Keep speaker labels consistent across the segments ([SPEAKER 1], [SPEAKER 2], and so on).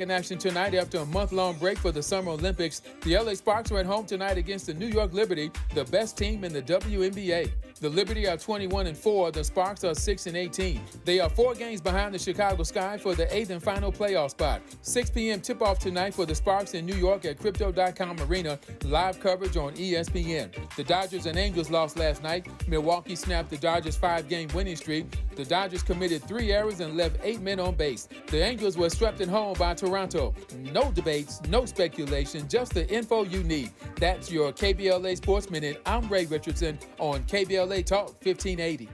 [SPEAKER 1] In action tonight after a month-long break for the Summer Olympics, the LA Sparks are at home tonight against the New York Liberty, the best team in the WNBA. The Liberty are 21-4, the Sparks are 6-18. They are 4 games behind the Chicago Sky for the 8th and final playoff spot. 6 p.m. tip-off tonight for the Sparks in New York at Crypto.com Arena, live coverage on ESPN. The Dodgers and Angels lost last night. Milwaukee snapped the Dodgers' 5-game winning streak. The Dodgers committed 3 errors and left 8 men on base. The Angels were swept at home by Toronto. No debates, no speculation, just the info you need. That's your KBLA Sports Minute. I'm Ray Richardson on KBLA Talk 1580.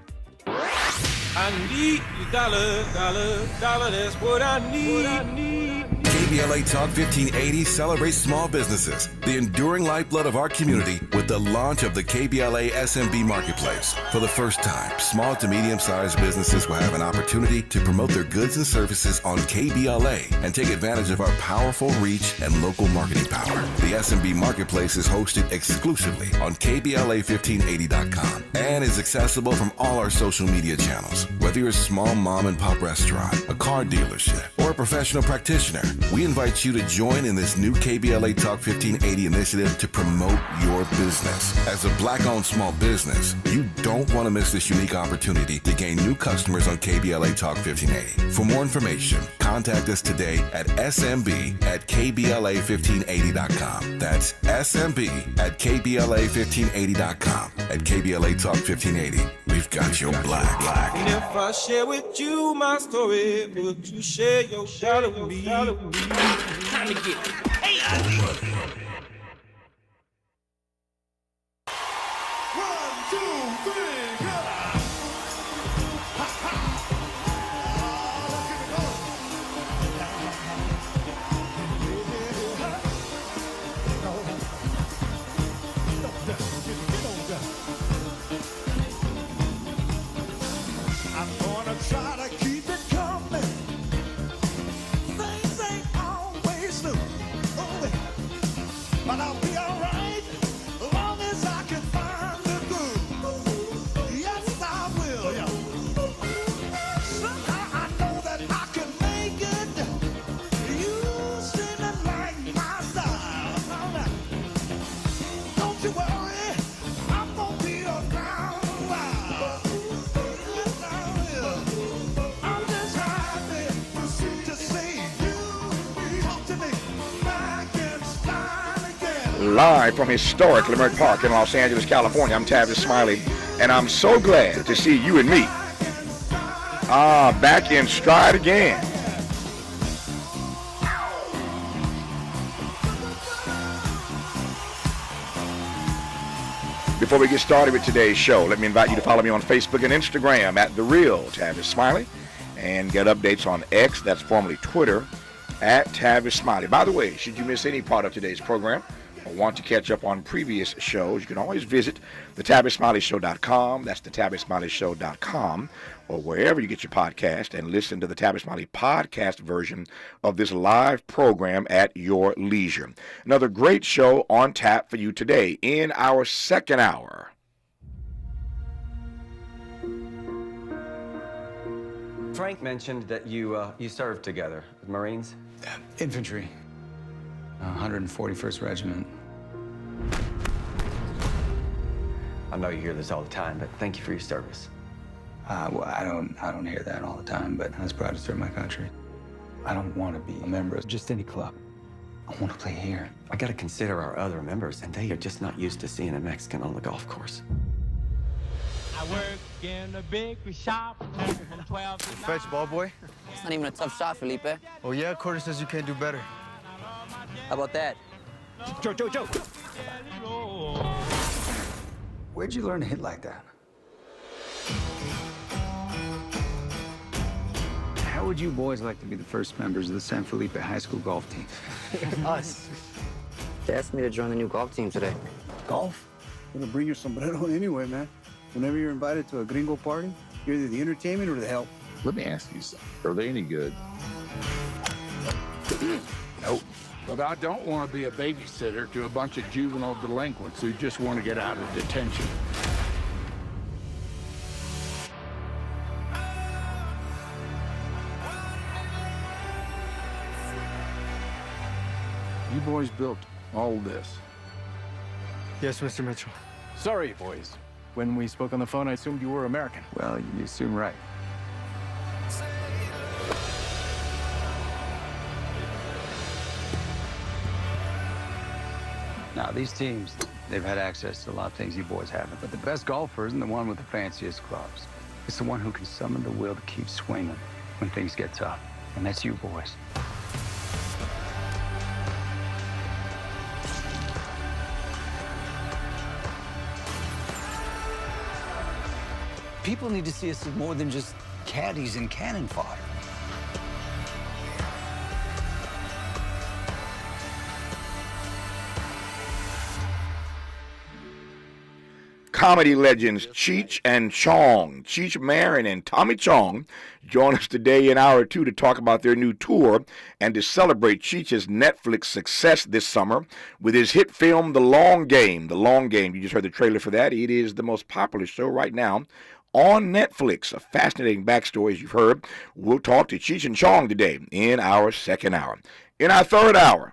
[SPEAKER 2] I need $1, that's what I need.
[SPEAKER 3] KBLA Talk 1580 celebrates small businesses, the enduring lifeblood of our community, with the launch of the KBLA SMB Marketplace. For the first time, small to medium-sized businesses will have an opportunity to promote their goods and services on KBLA and take advantage of our powerful reach and local marketing power. The SMB Marketplace is hosted exclusively on KBLA1580.com and is accessible from all our social media channels. Whether you're a small mom and pop restaurant, a car dealership, or a professional practitioner, we invite you to join in this new KBLA Talk 1580 initiative to promote your business. As a Black-owned small business, you don't want to miss this unique opportunity to gain new customers on KBLA Talk 1580. For more information, contact us today at smb@kbla1580.com. That's smb@kbla1580.com. At KBLA Talk 1580, we've got your black.
[SPEAKER 2] And if I share with you my story, would you share your shadow with me? Time to get it. Hey,
[SPEAKER 4] Live from historic Lamont Park in Los Angeles, California, I'm Tavis Smiley, and I'm so glad to see you and me back in stride again. Before we get started with today's show, let me invite you to follow me on Facebook and Instagram at The Real Tavis Smiley, and get updates on X, that's formerly Twitter, at Tavis Smiley. By the way, should you miss any part of today's program, or want to catch up on previous shows, you can always visit thetabissmiley.show.com. That's thetabissmiley.show.com, or wherever you get your podcast, and listen to the Tavis Smiley podcast version of this live program at your leisure. Another great show on tap for you today in our second hour.
[SPEAKER 5] Frank mentioned that you served together with Marines.
[SPEAKER 6] Infantry, 141st Regiment.
[SPEAKER 5] I know you hear this all the time, but thank you for your service.
[SPEAKER 6] Well, I don't hear that all the time, but I was proud to serve my country. I don't want to be a member of just any club. I want to play here.
[SPEAKER 5] I got to consider our other members, and they are just not used to seeing a Mexican on the golf course.
[SPEAKER 7] I work in a bakery shop from 12 to 9.
[SPEAKER 8] Fetch, ball boy.
[SPEAKER 9] It's not even a tough shot, Felipe.
[SPEAKER 8] Oh, yeah? Carter says you can't do better.
[SPEAKER 9] How about that?
[SPEAKER 7] Joe.
[SPEAKER 6] Where'd you learn to hit like that? How would you boys like to be the first members of the San Felipe High School golf team?
[SPEAKER 9] Us. They asked me to join the new golf team today.
[SPEAKER 8] Golf? I'm gonna bring your sombrero anyway, man. Whenever you're invited to a gringo party, you're either the entertainment or the help.
[SPEAKER 10] Let me ask you something. Are they any good?
[SPEAKER 11] Nope. But I don't want to be a babysitter to a bunch of juvenile delinquents who just want to get out of detention. You boys built all this.
[SPEAKER 12] Yes, Mr. Mitchell.
[SPEAKER 13] Sorry, boys. When we spoke on the phone, I assumed you were American.
[SPEAKER 6] Well, you assume right. Now, these teams, they've had access to a lot of things you boys haven't. But the best golfer isn't the one with the fanciest clubs. It's the one who can summon the will to keep swinging when things get tough. And that's you boys.
[SPEAKER 14] People need to see us as more than just caddies and cannon fodder.
[SPEAKER 4] Comedy legends Cheech and Chong, Cheech Marin and Tommy Chong, join us today in hour 2 to talk about their new tour and to celebrate Cheech's Netflix success this summer with his hit film, The Long Game. The Long Game, you just heard the trailer for that. It is the most popular show right now on Netflix. A fascinating backstory, as you've heard. We'll talk to Cheech and Chong today in our second hour. In our third hour,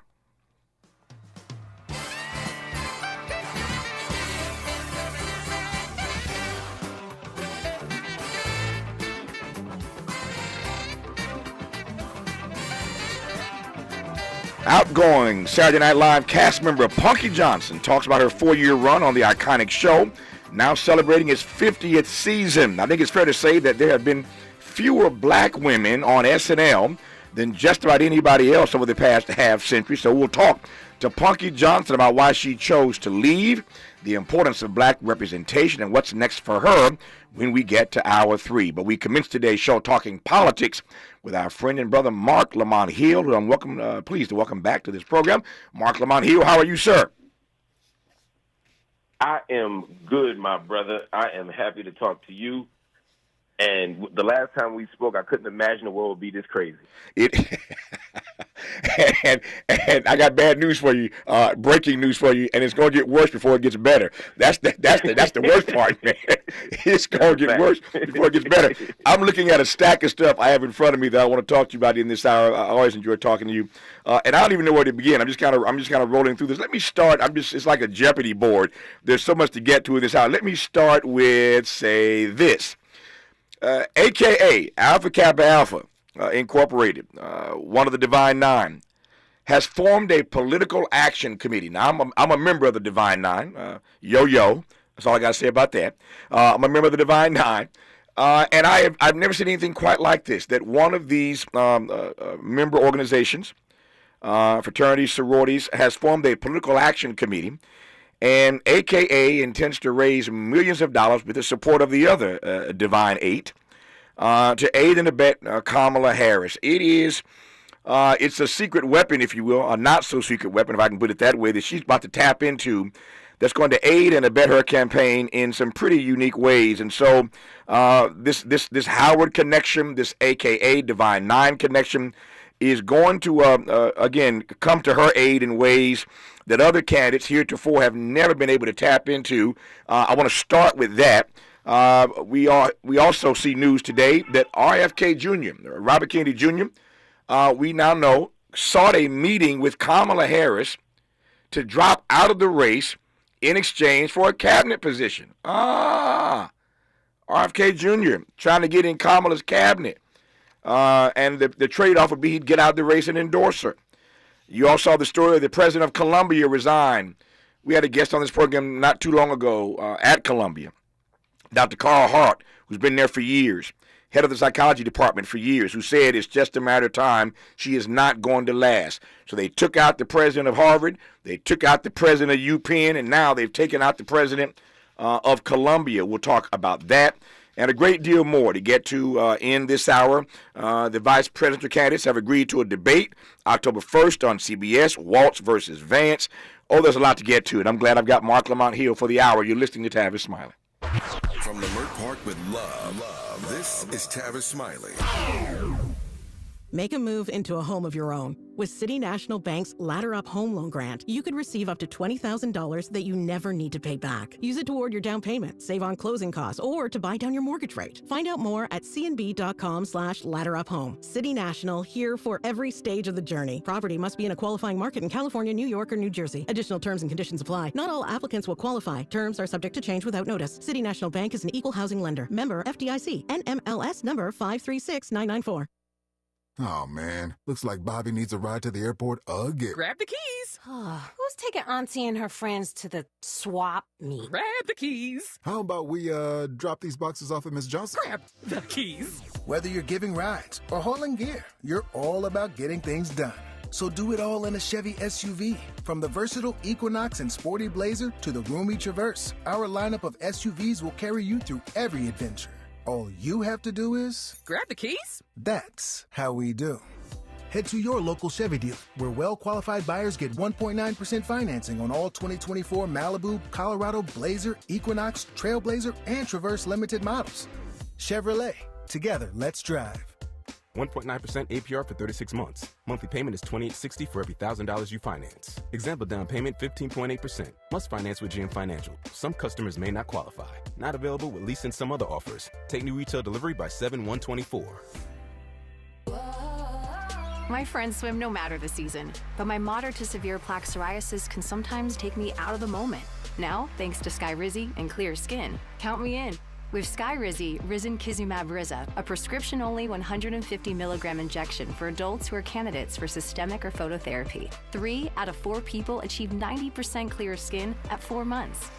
[SPEAKER 4] outgoing Saturday Night Live cast member Punky Johnson talks about her 4-year run on the iconic show, now celebrating its 50th season. I think it's fair to say that there have been fewer black women on SNL than just about anybody else over the past half century. So we'll talk to Punky Johnson about why she chose to leave, the importance of black representation, and what's next for her when we get to hour 3. But we commence today's show talking politics with our friend and brother Mark Lamont Hill, who I'm pleased to welcome back to this program. Mark Lamont Hill, how are you, sir?
[SPEAKER 15] I am good, my brother. I am happy to talk to you. And the last time we spoke, I couldn't imagine the world would be this crazy.
[SPEAKER 4] And I got bad news for you, breaking news for you, and it's going to get worse before it gets better. That's the worst part, man. It's going to get worse before it gets better. I'm looking at a stack of stuff I have in front of me that I want to talk to you about in this hour. I always enjoy talking to you, and I don't even know where to begin. I'm just kind of rolling through this. Let me start. It's like a Jeopardy board. There's so much to get to in this hour. Let me start with, say, this. AKA Alpha Kappa Alpha Incorporated, one of the Divine Nine, has formed a political action committee. Now, I'm a member of the Divine Nine. Yo-yo. That's all I got to say about that. I'm a member of the Divine Nine. And I've never seen anything quite like this, that one of these member organizations, fraternities, sororities, has formed a political action committee. And AKA intends to raise millions of dollars with the support of the other Divine Eight to aid and abet Kamala Harris. It's a secret weapon, if you will, a not-so-secret weapon, if I can put it that way, that she's about to tap into that's going to aid and abet her campaign in some pretty unique ways. And so this Howard connection, this AKA Divine Nine connection, is going to, again, come to her aid in ways that other candidates heretofore have never been able to tap into. I want to start with that. We also see news today that RFK Jr., Robert Kennedy Jr., we now know, sought a meeting with Kamala Harris to drop out of the race in exchange for a cabinet position. RFK Jr. trying to get in Kamala's cabinet. And the trade-off would be he'd get out of the race and endorse her. You all saw the story of the president of Columbia resign. We had a guest on this program not too long ago at Columbia, Dr. Carl Hart, who's been there for years, head of the psychology department for years, who said it's just a matter of time. She is not going to last. So they took out the president of Harvard, they took out the president of UPenn, and now they've taken out the president of Columbia. We'll talk about that and a great deal more to get to in this hour. The vice presidential candidates have agreed to a debate October 1st on CBS, Waltz versus Vance. Oh, there's a lot to get to, and I'm glad I've got Mark Lamont Hill for the hour. You're listening to Tavis Smiley.
[SPEAKER 3] From Lamont Park with love, this is Tavis Smiley.
[SPEAKER 16] Make a move into a home of your own. With City National Bank's Ladder Up Home Loan Grant, you could receive up to $20,000 that you never need to pay back. Use it toward your down payment, save on closing costs, or to buy down your mortgage rate. Find out more at cnb.com/ladderuphome. City National, here for every stage of the journey. Property must be in a qualifying market in California, New York, or New Jersey. Additional terms and conditions apply. Not all applicants will qualify. Terms are subject to change without notice. City National Bank is an equal housing lender. Member FDIC. NMLS number 536994.
[SPEAKER 17] Oh, man. Looks like Bobby needs a ride to the airport again.
[SPEAKER 18] Grab the keys.
[SPEAKER 19] Who's taking Auntie and her friends to the swap meet?
[SPEAKER 18] Grab the keys.
[SPEAKER 17] How about we drop these boxes off at Miss Johnson?
[SPEAKER 18] Grab the keys.
[SPEAKER 20] Whether you're giving rides or hauling gear, you're all about getting things done. So do it all in a Chevy SUV. From the versatile Equinox and Sporty Blazer to the roomy Traverse, our lineup of SUVs will carry you through every adventure. All you have to do is...
[SPEAKER 18] grab the keys?
[SPEAKER 20] That's how we do. Head to your local Chevy dealer, where well-qualified buyers get 1.9% financing on all 2024 Malibu, Colorado, Blazer, Equinox, Trailblazer, and Traverse limited models. Chevrolet. Together, let's drive.
[SPEAKER 21] 1.9% APR for 36 months. Monthly payment is $28.60 for every $1,000 you finance. Example down payment 15.8%. Must finance with GM Financial. Some customers may not qualify. Not available with lease and some other offers. Take new retail delivery by 7/1/24.
[SPEAKER 22] My friends swim no matter the season, but my moderate to severe plaque psoriasis can sometimes take me out of the moment. Now, thanks to Skyrizi and clear skin, count me in. With Skyrizi, Risankizumab Riza, a prescription-only 150 milligram injection for adults who are candidates for systemic or phototherapy. 3 out of 4 people achieve 90% clear skin at 4 months.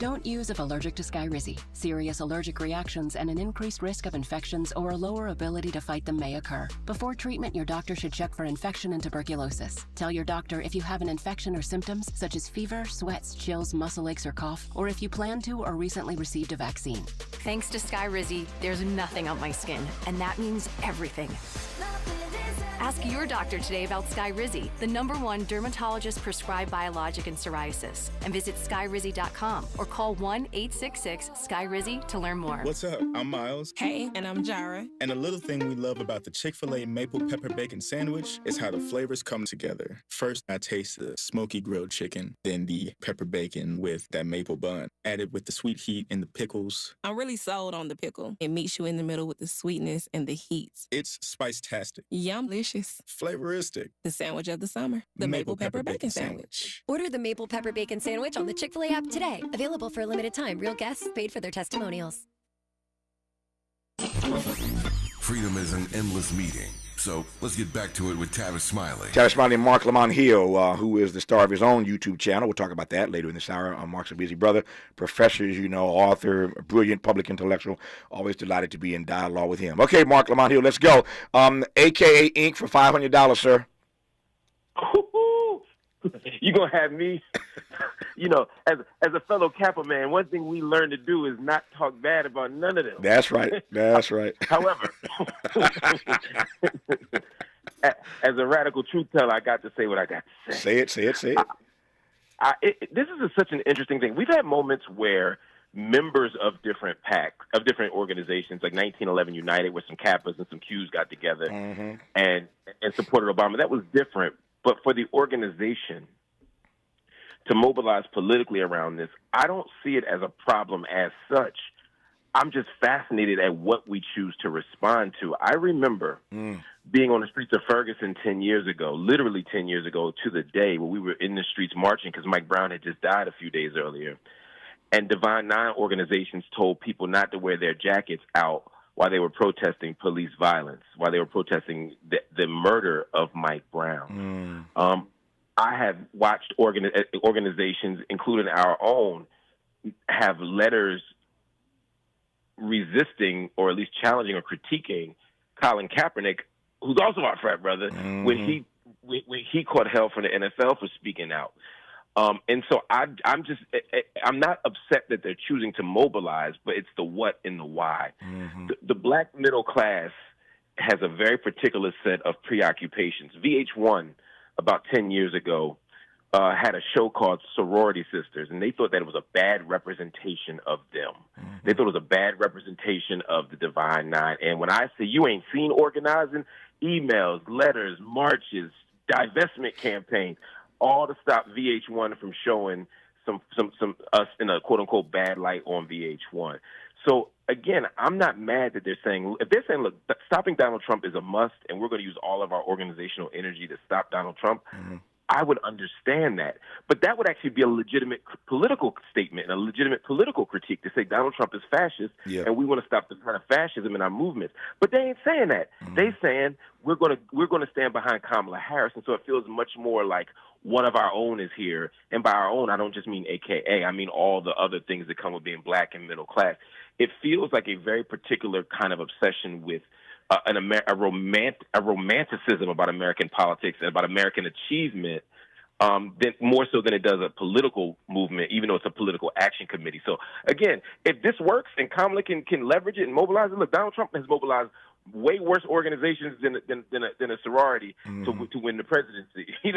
[SPEAKER 23] Don't use if allergic to Skyrizi. Serious allergic reactions and an increased risk of infections or a lower ability to fight them may occur. Before treatment, your doctor should check for infection and tuberculosis. Tell your doctor if you have an infection or symptoms such as fever, sweats, chills, muscle aches, or cough, or if you plan to or recently received a vaccine.
[SPEAKER 22] Thanks to Skyrizi, there's nothing on my skin, and that means everything. Ask your doctor today about Skyrizi, the #1 dermatologist-prescribed biologic in psoriasis, and visit skyrizi.com or call 1-866-SKYRIZI to learn more.
[SPEAKER 24] What's up? I'm Miles.
[SPEAKER 25] Hey, and I'm Jara.
[SPEAKER 24] And a little thing we love about the Chick-fil-A Maple Pepper Bacon Sandwich is how the flavors come together. First, I taste the smoky grilled chicken, then the pepper bacon with that maple bun, added with the sweet heat and the pickles.
[SPEAKER 25] I'm really sold on the pickle. It meets you in the middle with the sweetness and the heat.
[SPEAKER 24] It's spice-tastic.
[SPEAKER 25] Yum-licious.
[SPEAKER 24] Flavoristic.
[SPEAKER 25] The sandwich of the summer. The Maple Pepper Bacon Sandwich.
[SPEAKER 26] Order the Maple Pepper Bacon Sandwich on the Chick-fil-A app today. Available for a limited time. Real guests paid for their testimonials.
[SPEAKER 3] Freedom is an endless meeting. So let's get back to it with Tavis Smiley.
[SPEAKER 4] Tavis Smiley and Mark Lamont Hill, who is the star of his own YouTube channel. We'll talk about that later in this hour. Mark's a busy brother, professor, as you know, author, brilliant public intellectual. Always delighted to be in dialogue with him. Okay, Mark Lamont Hill, let's go. AKA Inc. for $500, sir.
[SPEAKER 15] You gonna have me, as a fellow Kappa man, one thing we learned to do is not talk bad about none of them.
[SPEAKER 4] That's right. That's right.
[SPEAKER 15] However, as a radical truth teller, I got to say what I got to say.
[SPEAKER 4] Say it.
[SPEAKER 15] This is such an interesting thing. We've had moments where members of different packs, of different organizations, like 1911 United, where some Kappas and some Qs got together and supported Obama. That was different. But for the organization to mobilize politically around this, I don't see it as a problem as such. I'm just fascinated at what we choose to respond to. I remember being on the streets of Ferguson 10 years ago, literally 10 years ago to the day, where we were in the streets marching because Mike Brown had just died a few days earlier. And Divine Nine organizations told people not to wear their jackets out while they were protesting police violence, while they were protesting the murder of Mike Brown. I have watched organizations, including our own, have letters resisting or at least challenging or critiquing Colin Kaepernick, who's also our frat brother, when he caught hell from the NFL for speaking out. And so I'm not upset that they're choosing to mobilize, but it's the what and the why. The black middle class has a very particular set of preoccupations. VH1, about 10 years ago, had a show called Sorority Sisters, and they thought that it was a bad representation of them. They thought it was a bad representation of the Divine Nine. And when I say you ain't seen organizing, emails, letters, marches, divestment campaigns, all to stop VH1 from showing some us in a quote unquote bad light on VH1. So again, I'm not mad that they're saying, if they're saying, look, stopping Donald Trump is a must, and we're going to use all of our organizational energy to stop Donald Trump, I would understand that. But that would actually be a legitimate political statement, a legitimate political critique to say Donald Trump is fascist, and we want to stop the kind of fascism in our movements. But they ain't saying that. They saying we're going to stand behind Kamala Harris, and so it feels much more like one of our own is here. And by our own, I don't just mean AKA. I mean all the other things that come with being black and middle class. It feels like a very particular kind of obsession with a romanticism about American politics and about American achievement, more so than it does a political movement, even though it's a political action committee. So again, if this works and Kamala can leverage it and mobilize it, look, Donald Trump has mobilized way worse organizations than a sorority to win the presidency. He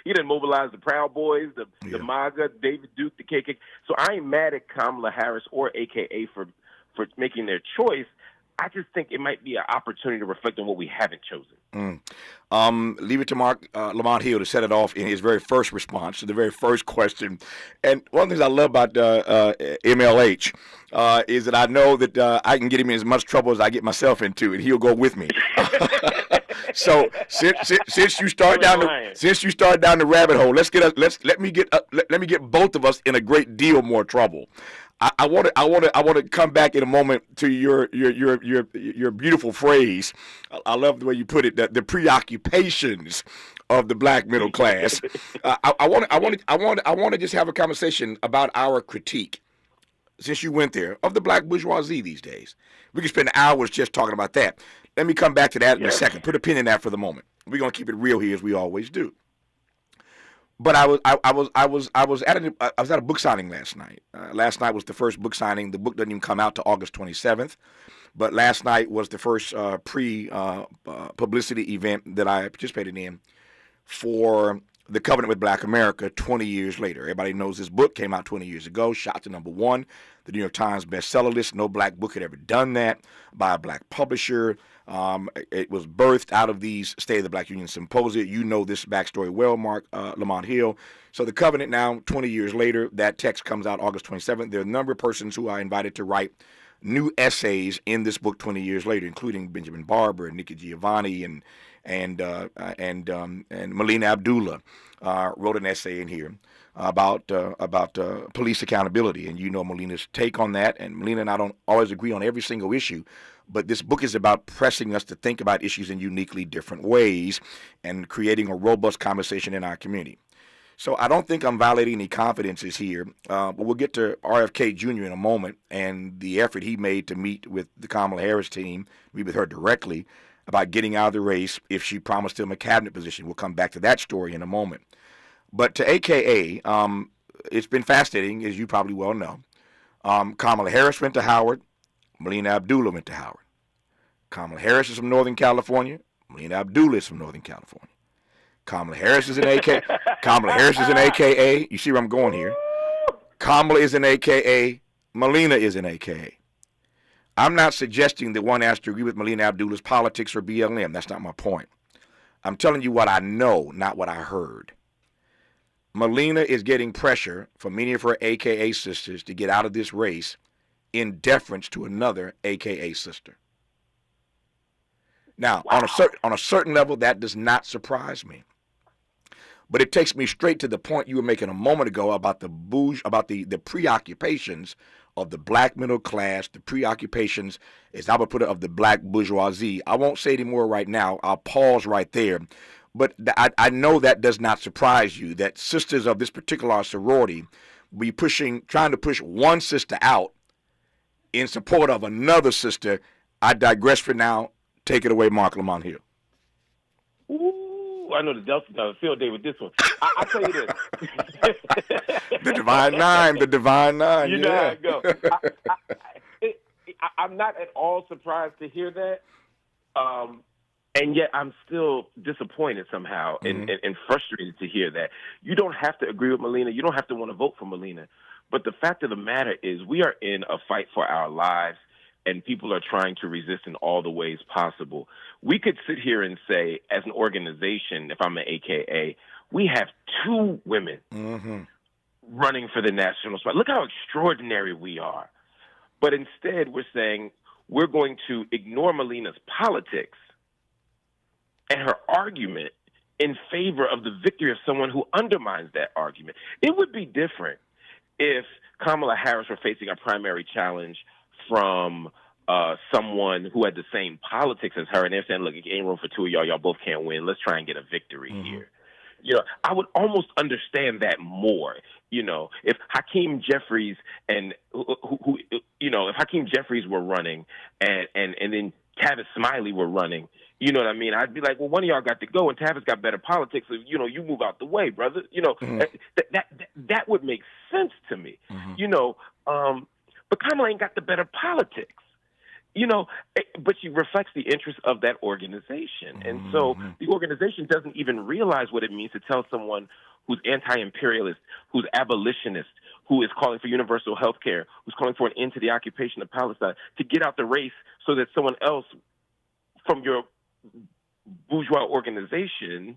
[SPEAKER 15] didn't mobilize the Proud Boys, the MAGA, David Duke, the KKK. So I ain't mad at Kamala Harris or AKA for making their choice. I just think it might be an opportunity to reflect on what we haven't chosen.
[SPEAKER 4] Leave it to Lamont Hill to set it off in his very first response to the very first question. And one of the things I love about MLH is that I know that I can get him in as much trouble as I get myself into, and he'll go with me. So since you start down the rabbit hole, let me get both of us in a great deal more trouble. I want to come back in a moment to your beautiful phrase. I love the way you put it. The preoccupations of the black middle class. I want to just have a conversation about our critique, since you went there, of the black bourgeoisie these days. We can spend hours just talking about that. Let me come back to that in a second. Put a pin in that for the moment. We're gonna keep it real here, as we always do. But I was at a book signing last night. Last night was the first book signing. The book doesn't even come out to August 27th. But last night was the first publicity event that I participated in for The Covenant with Black America 20 years later. Everybody knows this book came out 20 years ago, shot to #1, the New York Times bestseller list. No black book had ever done that by a black publisher. It was birthed out of these State of the Black Union Symposia. You know this backstory well, Lamont Hill. So The Covenant now, 20 years later, that text comes out August 27th. There are a number of persons who are invited to write new essays in this book 20 years later, including Benjamin Barber and Nikki Giovanni and Melina Abdullah wrote an essay in here about police accountability. And you know Melina's take on that. And Melina and I don't always agree on every single issue, but this book is about pressing us to think about issues in uniquely different ways and creating a robust conversation in our community. So I don't think I'm violating any confidences here, but we'll get to RFK Jr. in a moment and the effort he made to meet with the Kamala Harris team, meet with her directly, about getting out of the race if she promised him a cabinet position. We'll come back to that story in a moment. But to AKA, it's been fascinating, as you probably well know. Kamala Harris went to Howard. Melina Abdullah went to Howard. Kamala Harris is from Northern California. Melina Abdullah is from Northern California. Kamala Harris is an AKA. Kamala Harris is an AKA. You see where I'm going here. Kamala is an AKA. Melina is an AKA. I'm not suggesting that one has to agree with Melina Abdullah's politics or BLM. That's not my point. I'm telling you what I know, not what I heard. Melina is getting pressure from many of her AKA sisters to get out of this race in deference to another AKA sister. Now, on a certain level, that does not surprise me. But it takes me straight to the point you were making a moment ago about the preoccupations of the black middle class, the preoccupations, as I would put it, of the black bourgeoisie. I won't say any more right now. I'll pause right there. But I know that does not surprise you, that sisters of this particular sorority be trying to push one sister out in support of another sister. I digress for now. Take it away, Mark Lamont Hill.
[SPEAKER 15] Ooh, I know the Delta got a field day with this one. I'll tell you this.
[SPEAKER 4] The Divine Nine.
[SPEAKER 15] You know how it go. I'm not at all surprised to hear that. And yet I'm still disappointed somehow and frustrated to hear that. You don't have to agree with Melina. You don't have to want to vote for Melina. But the fact of the matter is we are in a fight for our lives, and people are trying to resist in all the ways possible. We could sit here and say, as an organization, if I'm an AKA, we have 2 women running for the national spot. Look how extraordinary we are. But instead, we're saying we're going to ignore Melina's politics and her argument in favor of the victory of someone who undermines that argument. It would be different if Kamala Harris were facing a primary challenge from someone who had the same politics as her, and they're saying, look, it ain't room for 2 of y'all. Y'all both can't win. Let's try and get a victory here. You know, I would almost understand that more. You know, if Hakeem Jeffries and who you know, if Hakeem Jeffries were running and then Tavis Smiley were running, you know what I mean? I'd be like, well, one of y'all got to go, and Tavis got better politics, so, you know, you move out the way, brother. You know, that would make sense to me. You know, but Kamala ain't got the better politics. You know, but she reflects the interests of that organization. And so the organization doesn't even realize what it means to tell someone who's anti-imperialist, who's abolitionist, who is calling for universal health care, who's calling for an end to the occupation of Palestine, to get out the race so that someone else from your bourgeois organization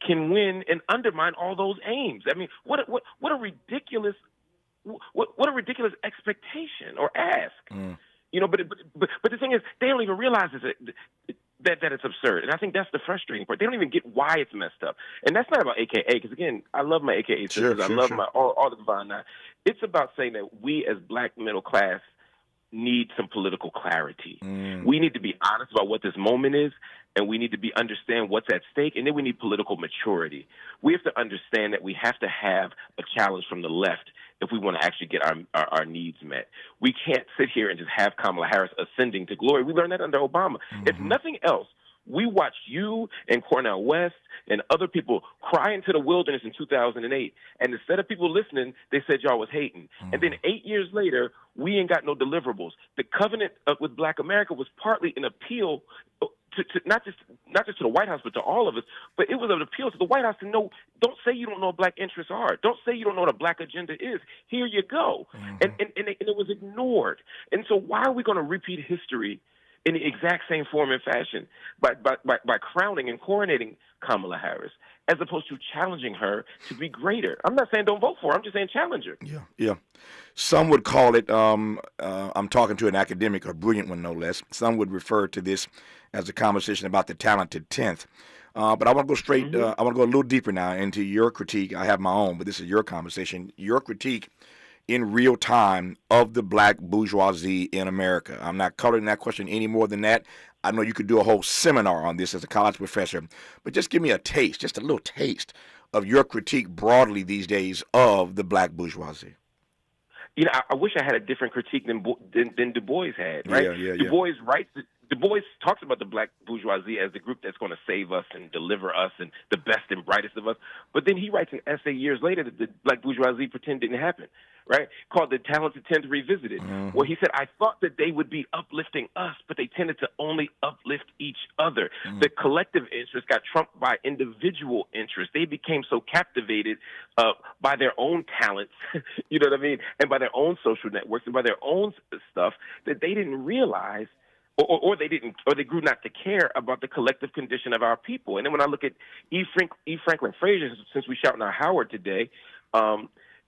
[SPEAKER 15] can win and undermine all those aims. I mean, what a ridiculous expectation or ask. You know, but the thing is, they don't even realize that it's absurd, and I think that's the frustrating part. They don't even get why it's messed up, and that's not about AKA. Because again, I love my AKA sisters. I love my all the Divine Nine. It's about saying that we as Black middle class need some political clarity. We need to be honest about what this moment is, and we need to understand what's at stake, and then we need political maturity. We have to understand that we have to have a challenge from the left if we want to actually get our needs met. We can't sit here and just have Kamala Harris ascending to glory. We learned that under Obama. If nothing else, we watched you and Cornel West and other people cry into the wilderness in 2008, and instead of people listening, they said y'all was hating. And then 8 years later, we ain't got no deliverables. The covenant with Black America was partly an appeal to not just to the White House, but to all of us. But it was an appeal to the White House to know, don't say you don't know what Black interests are. Don't say you don't know what a Black agenda is. Here you go. And it was ignored. And so why are we going to repeat history in the exact same form and fashion by crowning and coronating Kamala Harris, as opposed to challenging her to be greater? I'm not saying don't vote for her. I'm just saying challenge her.
[SPEAKER 4] Yeah. Some would call it, I'm talking to an academic, a brilliant one no less. Some would refer to this as a conversation about the talented 10th. But I want to go straight, I want to go a little deeper now into your critique. I have my own, but this is your conversation. Your critique in real time of the Black bourgeoisie in America. I'm not coloring that question any more than that. I know you could do a whole seminar on this as a college professor, but just give me a taste, just a little taste of your critique broadly these days of the Black bourgeoisie.
[SPEAKER 15] You know, I wish I had a different critique than Du Bois had, right? Du Bois writes Du Bois talks about the Black bourgeoisie as the group that's going to save us and deliver us and the best and brightest of us. But then he writes an essay years later that the Black bourgeoisie pretend didn't happen, right? Called The Talented 10th Revisited, where he said, I thought that they would be uplifting us, but they tended to only uplift each other. The collective interest got trumped by individual interest. They became so captivated by their own talents, you know what I mean, and by their own social networks and by their own stuff that they didn't realize or they grew not to care about the collective condition of our people. And then when I look at E. Franklin Frazier, since we shouting out Howard today,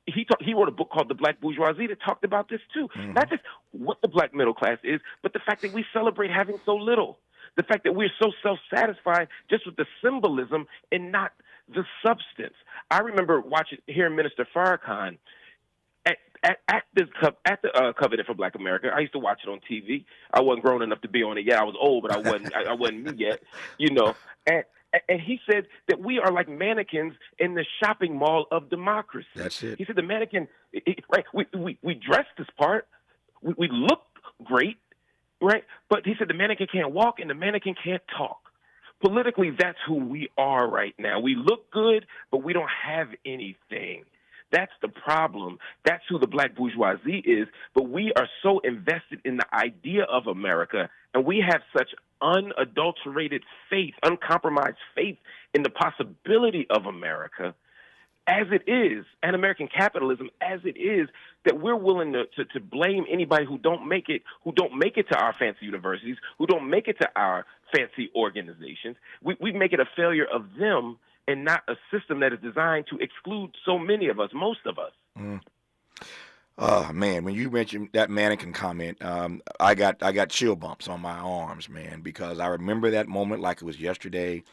[SPEAKER 15] he wrote a book called The Black Bourgeoisie that talked about this too. Not just what the Black middle class is, but the fact that we celebrate having so little. The fact that we're so self-satisfied just with the symbolism and not the substance. I remember hearing Minister Farrakhan at the Covenant for Black America. I used to watch it on TV. I wasn't grown enough to be on it yet. I was old, but I wasn't me yet, you know. And he said that we are like mannequins in the shopping mall of democracy.
[SPEAKER 4] That's it.
[SPEAKER 15] He said the mannequin, right? We dress this part, we look great, right? But he said the mannequin can't walk and the mannequin can't talk. Politically, that's who we are right now. We look good, but we don't have anything. That's the problem. That's who the Black bourgeoisie is. But we are so invested in the idea of America, and we have such unadulterated faith, uncompromised faith in the possibility of America as it is, and American capitalism as it is, that we're willing to blame anybody who don't make it to our fancy universities, who don't make it to our fancy organizations. We make it a failure of them and not a system that is designed to exclude so many of us, most of us.
[SPEAKER 4] Mm. Oh man, when you mentioned that mannequin comment, I got chill bumps on my arms, man, because I remember that moment like it was yesterday.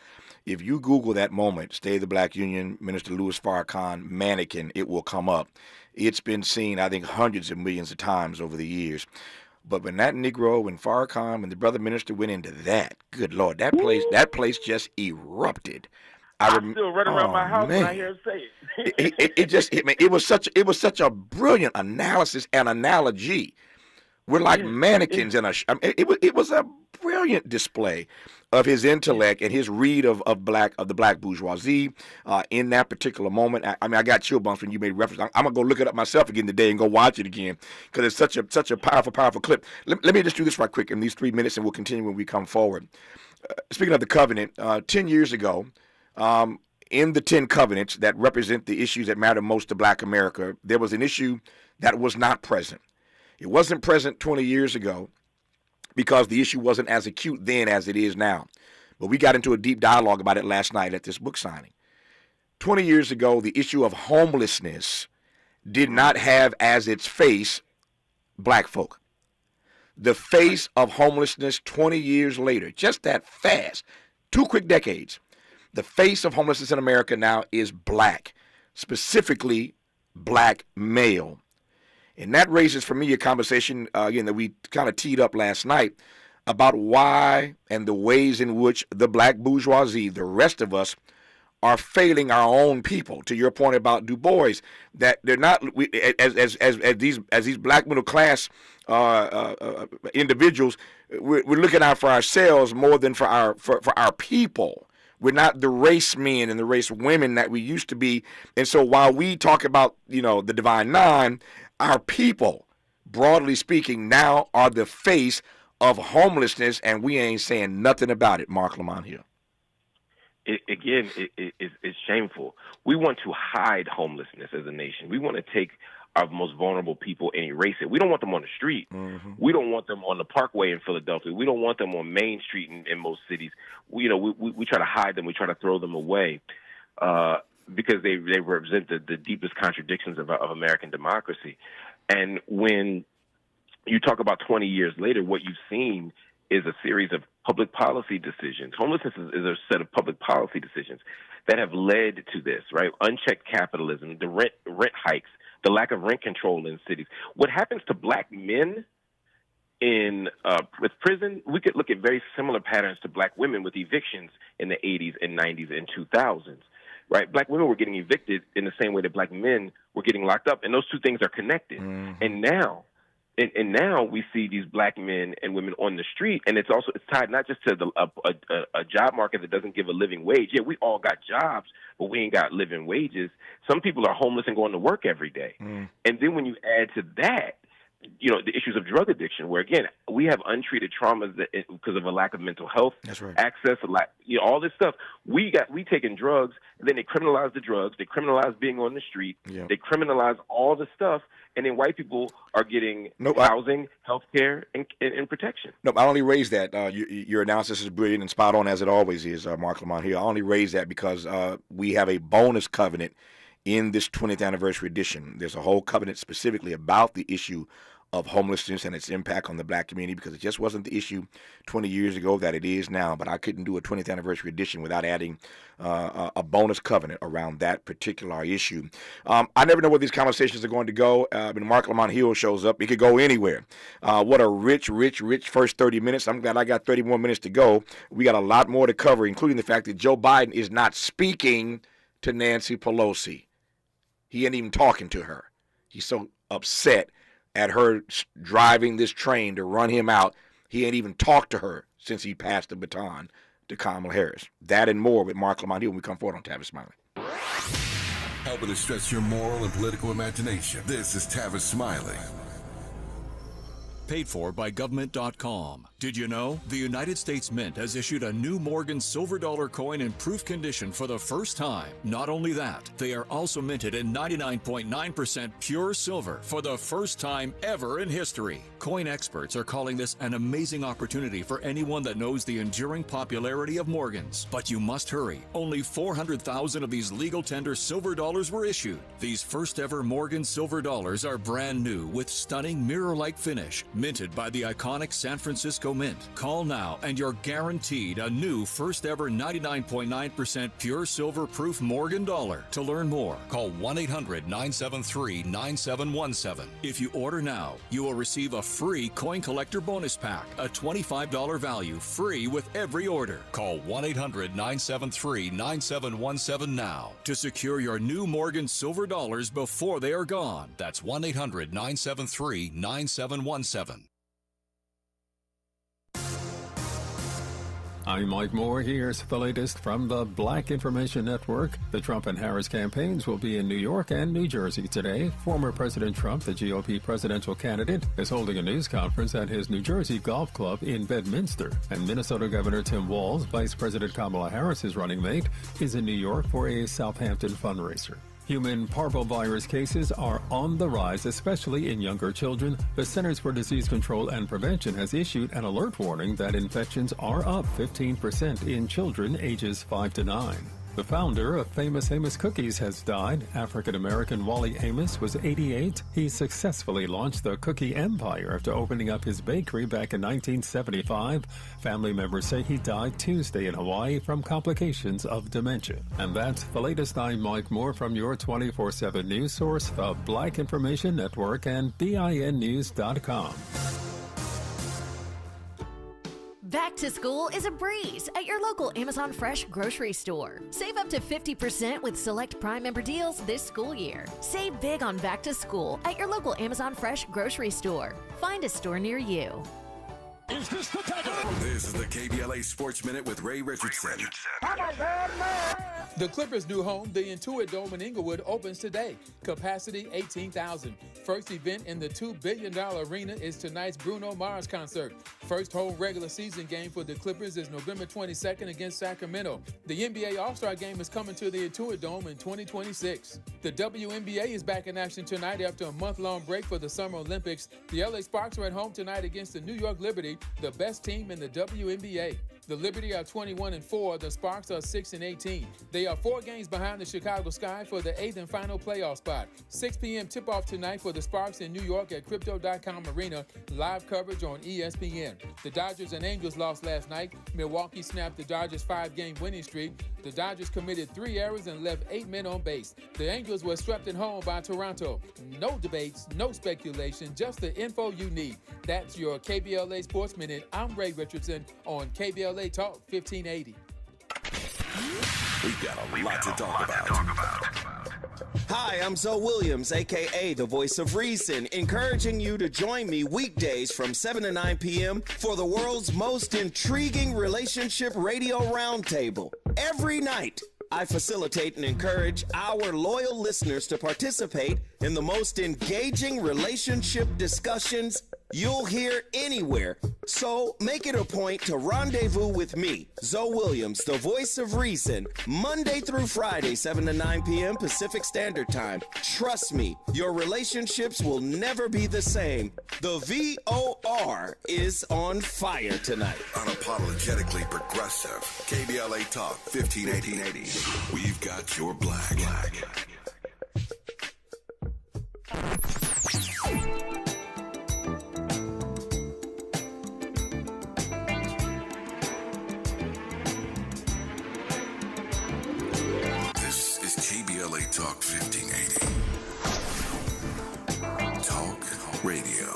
[SPEAKER 4] If you Google that moment, State of the Black Union, Minister Louis Farrakhan, mannequin, it will come up. It's been seen, I think, hundreds of millions of times over the years. But when that Negro, when Farrakhan, when the brother minister went into that, good Lord, that place just erupted.
[SPEAKER 15] I'm still running around my house when I hear him say it.
[SPEAKER 4] It was such a brilliant analysis and analogy. We're like mannequins in it was a brilliant display of his intellect and his read of the black bourgeoisie in that particular moment. I got chill bumps when you made reference. I'm gonna go look it up myself again today and go watch it again because it's such a powerful clip. Let me just do this right quick in these 3 minutes and we'll continue when we come forward. Speaking of the covenant, 10 years ago, in the 10 covenants that represent the issues that matter most to Black America, there was an issue that was not present. It wasn't present 20 years ago because the issue wasn't as acute then as it is now. But we got into a deep dialogue about it last night at this book signing. 20 years ago, the issue of homelessness did not have as its face Black folk. The face of homelessness 20 years later, just that fast, 2 quick decades, the face of homelessness in America now is Black, specifically Black male. And that raises for me a conversation, again, that we kind of teed up last night about why and the ways in which the Black bourgeoisie, the rest of us, are failing our own people. To your point about Du Bois, that they're not, as these Black middle class individuals, we're looking out for ourselves more than for our people. We're not the race men and the race women that we used to be. And so while we talk about, the Divine Nine, our people, broadly speaking, now are the face of homelessness, and we ain't saying nothing about it, Mark Lamont here.
[SPEAKER 15] It's shameful. We want to hide homelessness as a nation. We want to take our most vulnerable people and erase it. We don't want them on the street. Mm-hmm. We don't want them on the Parkway in Philadelphia. We don't want them on Main Street in most cities. We try to hide them. We try to throw them away because they represent the deepest contradictions of American democracy. And when you talk about 20 years later, what you've seen is a series of public policy decisions. Homelessness is a set of public policy decisions that have led to this, right? Unchecked capitalism, the rent hikes, the lack of rent control in cities. What happens to Black men with prison, we could look at very similar patterns to Black women with evictions in the 80s and 90s and 2000s, right? Black women were getting evicted in the same way that Black men were getting locked up, and those two things are connected. Mm-hmm. And now we see these Black men and women on the street, and it's tied not just to a job market that doesn't give a living wage. Yeah, we all got jobs, but we ain't got living wages. Some people are homeless and going to work every day. Mm. And then when you add to that, the issues of drug addiction, where again we have untreated traumas because of a lack of mental health access, all this stuff. We taking drugs, and then they criminalize the drugs. They criminalize being on the street. Yeah. They criminalize all the stuff, and then white people are getting housing, health care, and protection.
[SPEAKER 4] No, I only raise that. Your analysis is brilliant and spot on as it always is, Mark Lamont here. I only raise that because we have a bonus covenant in this 20th anniversary edition. There's a whole covenant specifically about the issue of homelessness and its impact on the Black community, because it just wasn't the issue 20 years ago that it is now. But I couldn't do a 20th anniversary edition without adding a bonus covenant around that particular issue. I never know where these conversations are going to go. When Mark Lamont Hill shows up, it could go anywhere. What a rich first 30 minutes. I'm glad I got 30 more minutes to go. We got a lot more to cover, including the fact that Joe Biden is not speaking to Nancy Pelosi. He ain't even talking to her. He's so upset at her driving this train to run him out. He ain't even talked to her since he passed the baton to Kamala Harris. That and more with Mark Lamont Hill when we come forward on Tavis Smiley.
[SPEAKER 3] Helping to stretch your moral and political imagination. This is Tavis Smiley.
[SPEAKER 1] Paid for by government.com. Did you know? The United States Mint has issued a new Morgan silver dollar coin in proof condition for the first time. Not only that, they are also minted in 99.9% pure silver for the first time ever in history. Coin experts are calling this an amazing opportunity for anyone that knows the enduring popularity of Morgans. But you must hurry. Only 400,000 of these legal tender silver dollars were issued. These first ever Morgan silver dollars are brand new with stunning mirror-like finish, minted by the iconic San Francisco Mint. Call now and you're guaranteed a new first ever 99.9% pure silver proof Morgan dollar. To learn more, call 1-800-973-9717. If you order now, you will receive a free coin collector bonus pack, a $25 value, free with every order. Call 1-800-973-9717 now to secure your new Morgan silver dollars before they are gone. That's 1-800-973-9717.
[SPEAKER 2] I'm Mike Moore. Here's the latest from the Black Information Network. The Trump and Harris campaigns will be in New York and New Jersey today. Former President Trump, the GOP presidential candidate, is holding a news conference at his New Jersey golf club in Bedminster. And Minnesota Governor Tim Walz, Vice President Kamala Harris's running mate, is in New York for a Southampton fundraiser. Human parvovirus cases are on the rise, especially in younger children. The Centers for Disease Control and Prevention has issued an alert warning that infections are up 15% in children ages 5 to 9. The founder of Famous Amos Cookies has died. African-American Wally Amos was 88. He successfully launched the cookie empire after opening up his bakery back in 1975. Family members say he died Tuesday in Hawaii from complications of dementia. And that's the latest. I'm Mike Moore from your 24/7 news source, the Black Information Network and BINnews.com.
[SPEAKER 5] Back to school is a breeze at your local Amazon Fresh grocery store. Save up to 50% with select Prime member deals this school year. Save big on back to school at your local Amazon Fresh grocery store. Find a store near you.
[SPEAKER 3] Is this the This is the KBLA Sports Minute with Ray Richardson.
[SPEAKER 7] The Clippers' new home, the Intuit Dome in Inglewood, opens today. Capacity 18,000. First event in the $2 billion arena is tonight's Bruno Mars concert. First home regular season game for the Clippers is November 22nd against Sacramento. The NBA All-Star Game is coming to the Intuit Dome in 2026. The WNBA is back in action tonight after a month-long break for the Summer Olympics. The LA Sparks are at home tonight against the New York Liberty, the best team in the WNBA. The Liberty are 21-4. The Sparks are 6-18. They are 4 games behind the Chicago Sky for the 8th and final playoff spot. 6 p.m. tip-off tonight for the Sparks in New York at Crypto.com Arena. Live coverage on ESPN. The Dodgers and Angels lost last night. Milwaukee snapped the Dodgers' 5-game winning streak. The Dodgers committed 3 errors and left 8 men on base. The Angels were swept at home by Toronto. No debates, no speculation, just the info you need. That's your KBLA Sports Minute. I'm Ray Richardson on KBLA Talk 1580.
[SPEAKER 3] We've got a lot to talk about.
[SPEAKER 8] Hi, I'm Zoe Williams, a.k.a. the Voice of Reason, encouraging you to join me weekdays from 7 to 9 p.m. for the world's most intriguing relationship radio roundtable. Every night, I facilitate and encourage our loyal listeners to participate in the most engaging relationship discussions you'll hear anywhere. So make it a point to rendezvous with me, Zoe Williams, the Voice of Reason, Monday through Friday, 7 to 9 p.m. Pacific Standard Time. Trust me, your relationships will never be the same. The VOR is on fire tonight.
[SPEAKER 3] Unapologetically progressive. KBLA Talk 1580. We've got your black. This is KBLA Talk 1580. Talk radio.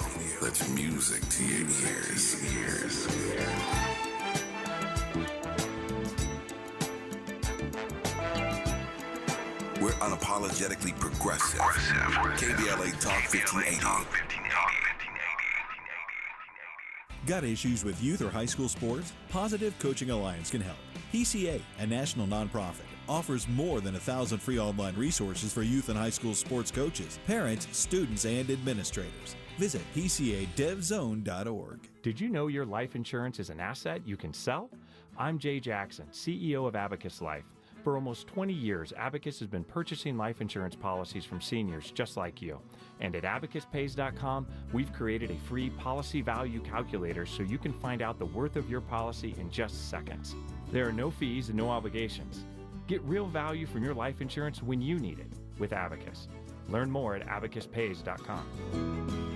[SPEAKER 3] That's music to your ears. We're unapologetically progressive. KBLA Talk 1580.
[SPEAKER 9] Got issues with youth or high school sports? Positive Coaching Alliance can help. PCA, a national nonprofit, offers more than 1,000 free online resources for youth and high school sports coaches, parents, students, and administrators. Visit pcadevzone.org.
[SPEAKER 6] Did you know your life insurance is an asset you can sell? I'm Jay Jackson, CEO of Abacus Life. For almost 20 years, Abacus has been purchasing life insurance policies from seniors just like you. And at abacuspays.com, we've created a free policy value calculator so you can find out the worth of your policy in just seconds. There are no fees and no obligations. Get real value from your life insurance when you need it with Abacus. Learn more at abacuspays.com.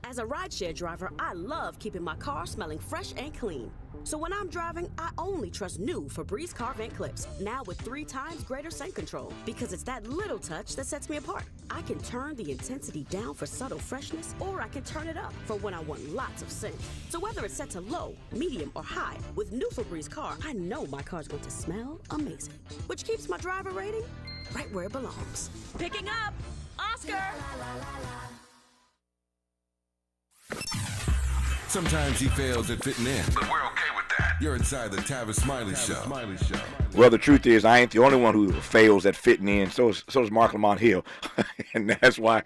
[SPEAKER 10] As a rideshare driver, I love keeping my car smelling fresh and clean. So when I'm driving, I only trust new Febreze car vent clips, now with 3 times greater scent control, because it's that little touch that sets me apart. I can turn the intensity down for subtle freshness, or I can turn it up for when I want lots of scent. So whether it's set to low, medium, or high, with new Febreze car, I know my car's going to smell amazing, which keeps my driver rating right where it belongs.
[SPEAKER 18] Picking up, Oscar.
[SPEAKER 3] Sometimes he fails at fitting in, but we're okay with that. You're inside the Tavis Smiley Show.
[SPEAKER 4] Well, the truth is, I ain't the only one who fails at fitting in. So is Mark Lamont Hill, and that's why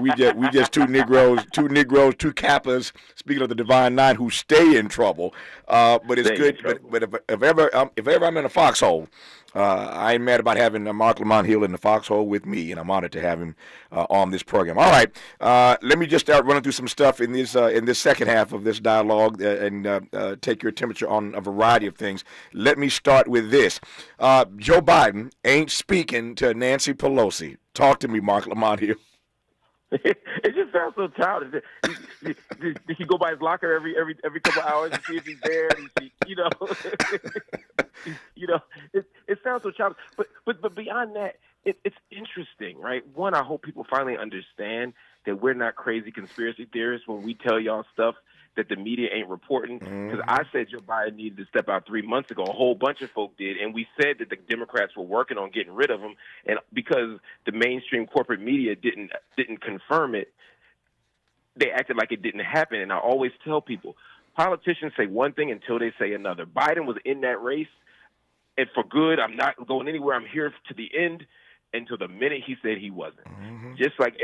[SPEAKER 4] we just two Negroes, two Kappas. Speaking of the Divine Nine, who stay in trouble. But it's good. But if ever I'm in a foxhole, I ain't mad about having Mark Lamont Hill in the foxhole with me, and I'm honored to have him on this program. All right, let me just start running through some stuff in this second half of this dialogue and take your temperature on a variety of things. Let me start with this. Joe Biden ain't speaking to Nancy Pelosi. Talk to me, Mark Lamont Hill.
[SPEAKER 15] It just sounds so childish. Did she go by his locker every couple hours to see if he's there? And she, it sounds so childish. But beyond that, it's interesting, right? One, I hope people finally understand that we're not crazy conspiracy theorists when we tell y'all stuff that the media ain't reporting. Because I said Joe Biden needed to step out 3 months ago. A whole bunch of folk did. And we said that the Democrats were working on getting rid of him. And because the mainstream corporate media didn't confirm it, they acted like it didn't happen. And I always tell people, politicians say one thing until they say another. Biden was in that race. And for good, I'm not going anywhere. I'm here to the end. Until the minute he said he wasn't. Just like,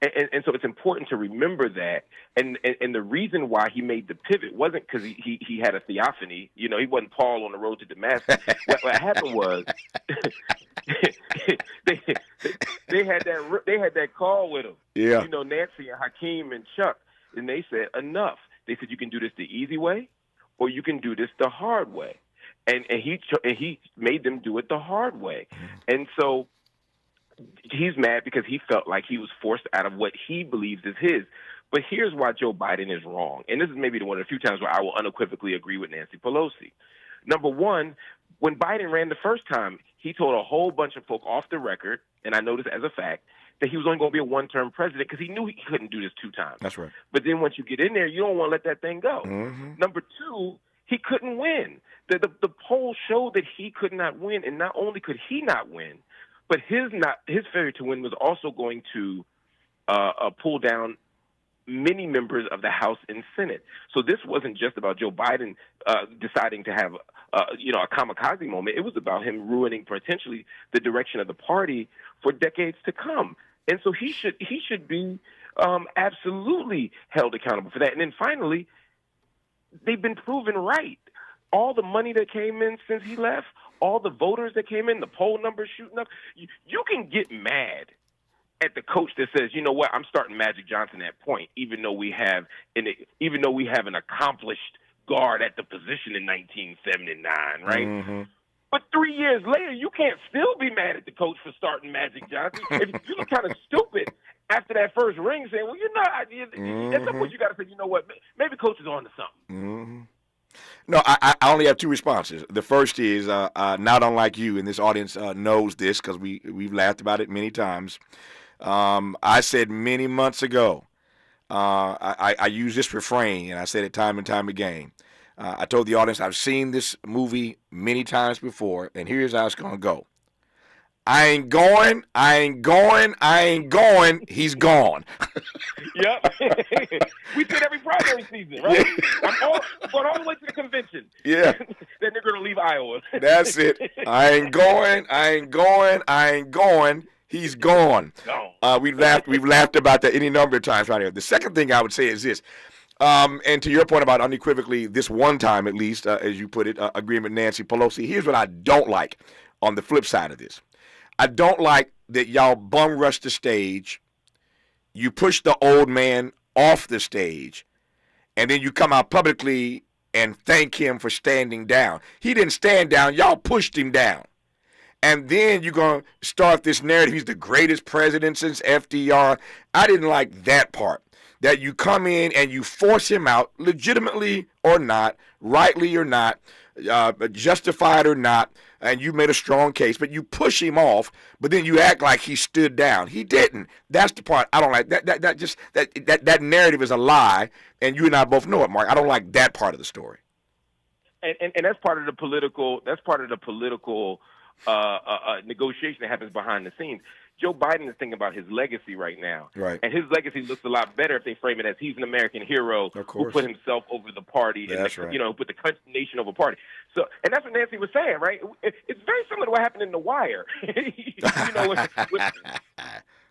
[SPEAKER 15] and so it's important to remember that. And the reason why he made the pivot wasn't because he had a theophany. He wasn't Paul on the road to Damascus. what happened was they had that call with him.
[SPEAKER 4] Yeah.
[SPEAKER 15] Nancy and Hakeem and Chuck, and they said, enough. They said, you can do this the easy way or you can do this the hard way. And he made them do it the hard way. And so he's mad because he felt like he was forced out of what he believes is his. But here's why Joe Biden is wrong. And this is maybe one of the few times where I will unequivocally agree with Nancy Pelosi. Number one, when Biden ran the first time, he told a whole bunch of folk off the record, and I know this as a fact, that he was only going to be a one-term president because he knew he couldn't do this 2 times.
[SPEAKER 4] That's right.
[SPEAKER 15] But then once you get in there, you don't want to let that thing go. Number two, he couldn't win. The poll showed that he could not win, and not only could he not win, but his failure to win was also going to pull down many members of the House and Senate. So this wasn't just about Joe Biden deciding to have a kamikaze moment. It was about him ruining potentially the direction of the party for decades to come. And so he should be absolutely held accountable for that. And then finally, they've been proven right. All the money that came in since he left, all the voters that came in, the poll numbers shooting up, you can get mad at the coach that says, you know what, I'm starting Magic Johnson at point, even though we have an accomplished guard at the position in 1979, right? But 3 years later, you can't still be mad at the coach for starting Magic Johnson. If you look kind of stupid after that first ring, saying, well, at some point you got to say, you know what, maybe coach is on to something.
[SPEAKER 4] No, I only have 2 responses. The first is, not unlike you, and this audience knows this because we've laughed about it many times. I said many months ago, I use this refrain, and I said it time and time again. I told the audience I've seen this movie many times before, and here's how it's going to go. I ain't going, he's gone.
[SPEAKER 15] Yep. We said every primary season, right? I'm going all the way to the convention.
[SPEAKER 4] Yeah.
[SPEAKER 15] Then they're going to leave Iowa.
[SPEAKER 4] That's it. I ain't going, He's gone. We've laughed about that any number of times right here. The second thing I would say is this, and to your point about unequivocally, this one time at least, as you put it, agreeing with Nancy Pelosi, here's what I don't like on the flip side of this. I don't like that y'all bum rush the stage, you push the old man off the stage, and then you come out publicly and thank him for standing down. He didn't stand down. Y'all pushed him down. And then you're going to start this narrative. He's the greatest president since FDR. I didn't like that part, that you come in and you force him out, legitimately or not, rightly or not, justified or not, and you made a strong case, but you push him off, but then you act like he stood down. He didn't. That's the part I don't like. That narrative is a lie, and you and I both know it, Mark. I don't like that part of the story.
[SPEAKER 15] And that's part of the political. That's part of the political negotiation that happens behind the scenes. Joe Biden is thinking about his legacy right now.
[SPEAKER 4] Right.
[SPEAKER 15] And his legacy looks a lot better if they frame it as he's an American hero who put himself over the party and put the nation over party. So, and that's what Nancy was saying, right? It's very similar to what happened in The Wire.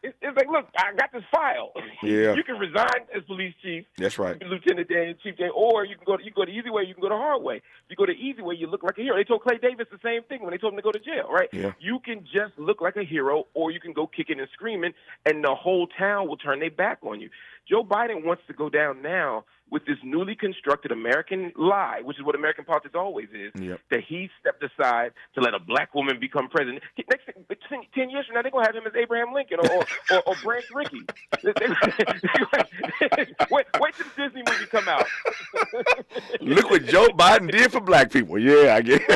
[SPEAKER 15] It's like, look, I got this file.
[SPEAKER 4] Yeah.
[SPEAKER 15] You can resign as police chief.
[SPEAKER 4] That's right.
[SPEAKER 15] Lieutenant Dan, Chief Dan, or you can go the easy way, you can go the hard way. If you go the easy way, you look like a hero. They told Clay Davis the same thing when they told him to go to jail, right?
[SPEAKER 4] Yeah.
[SPEAKER 15] You can just look like a hero, or you can go kicking and screaming, and the whole town will turn their back on you. Joe Biden wants to go down now with this newly constructed American lie, which is what American politics always is, that he stepped aside to let a black woman become president. Next 10 years from now, they're going to have him as Abraham Lincoln or Branch Rickey. wait till the Disney movie come out.
[SPEAKER 4] Look what Joe Biden did for black people. Yeah, I get it.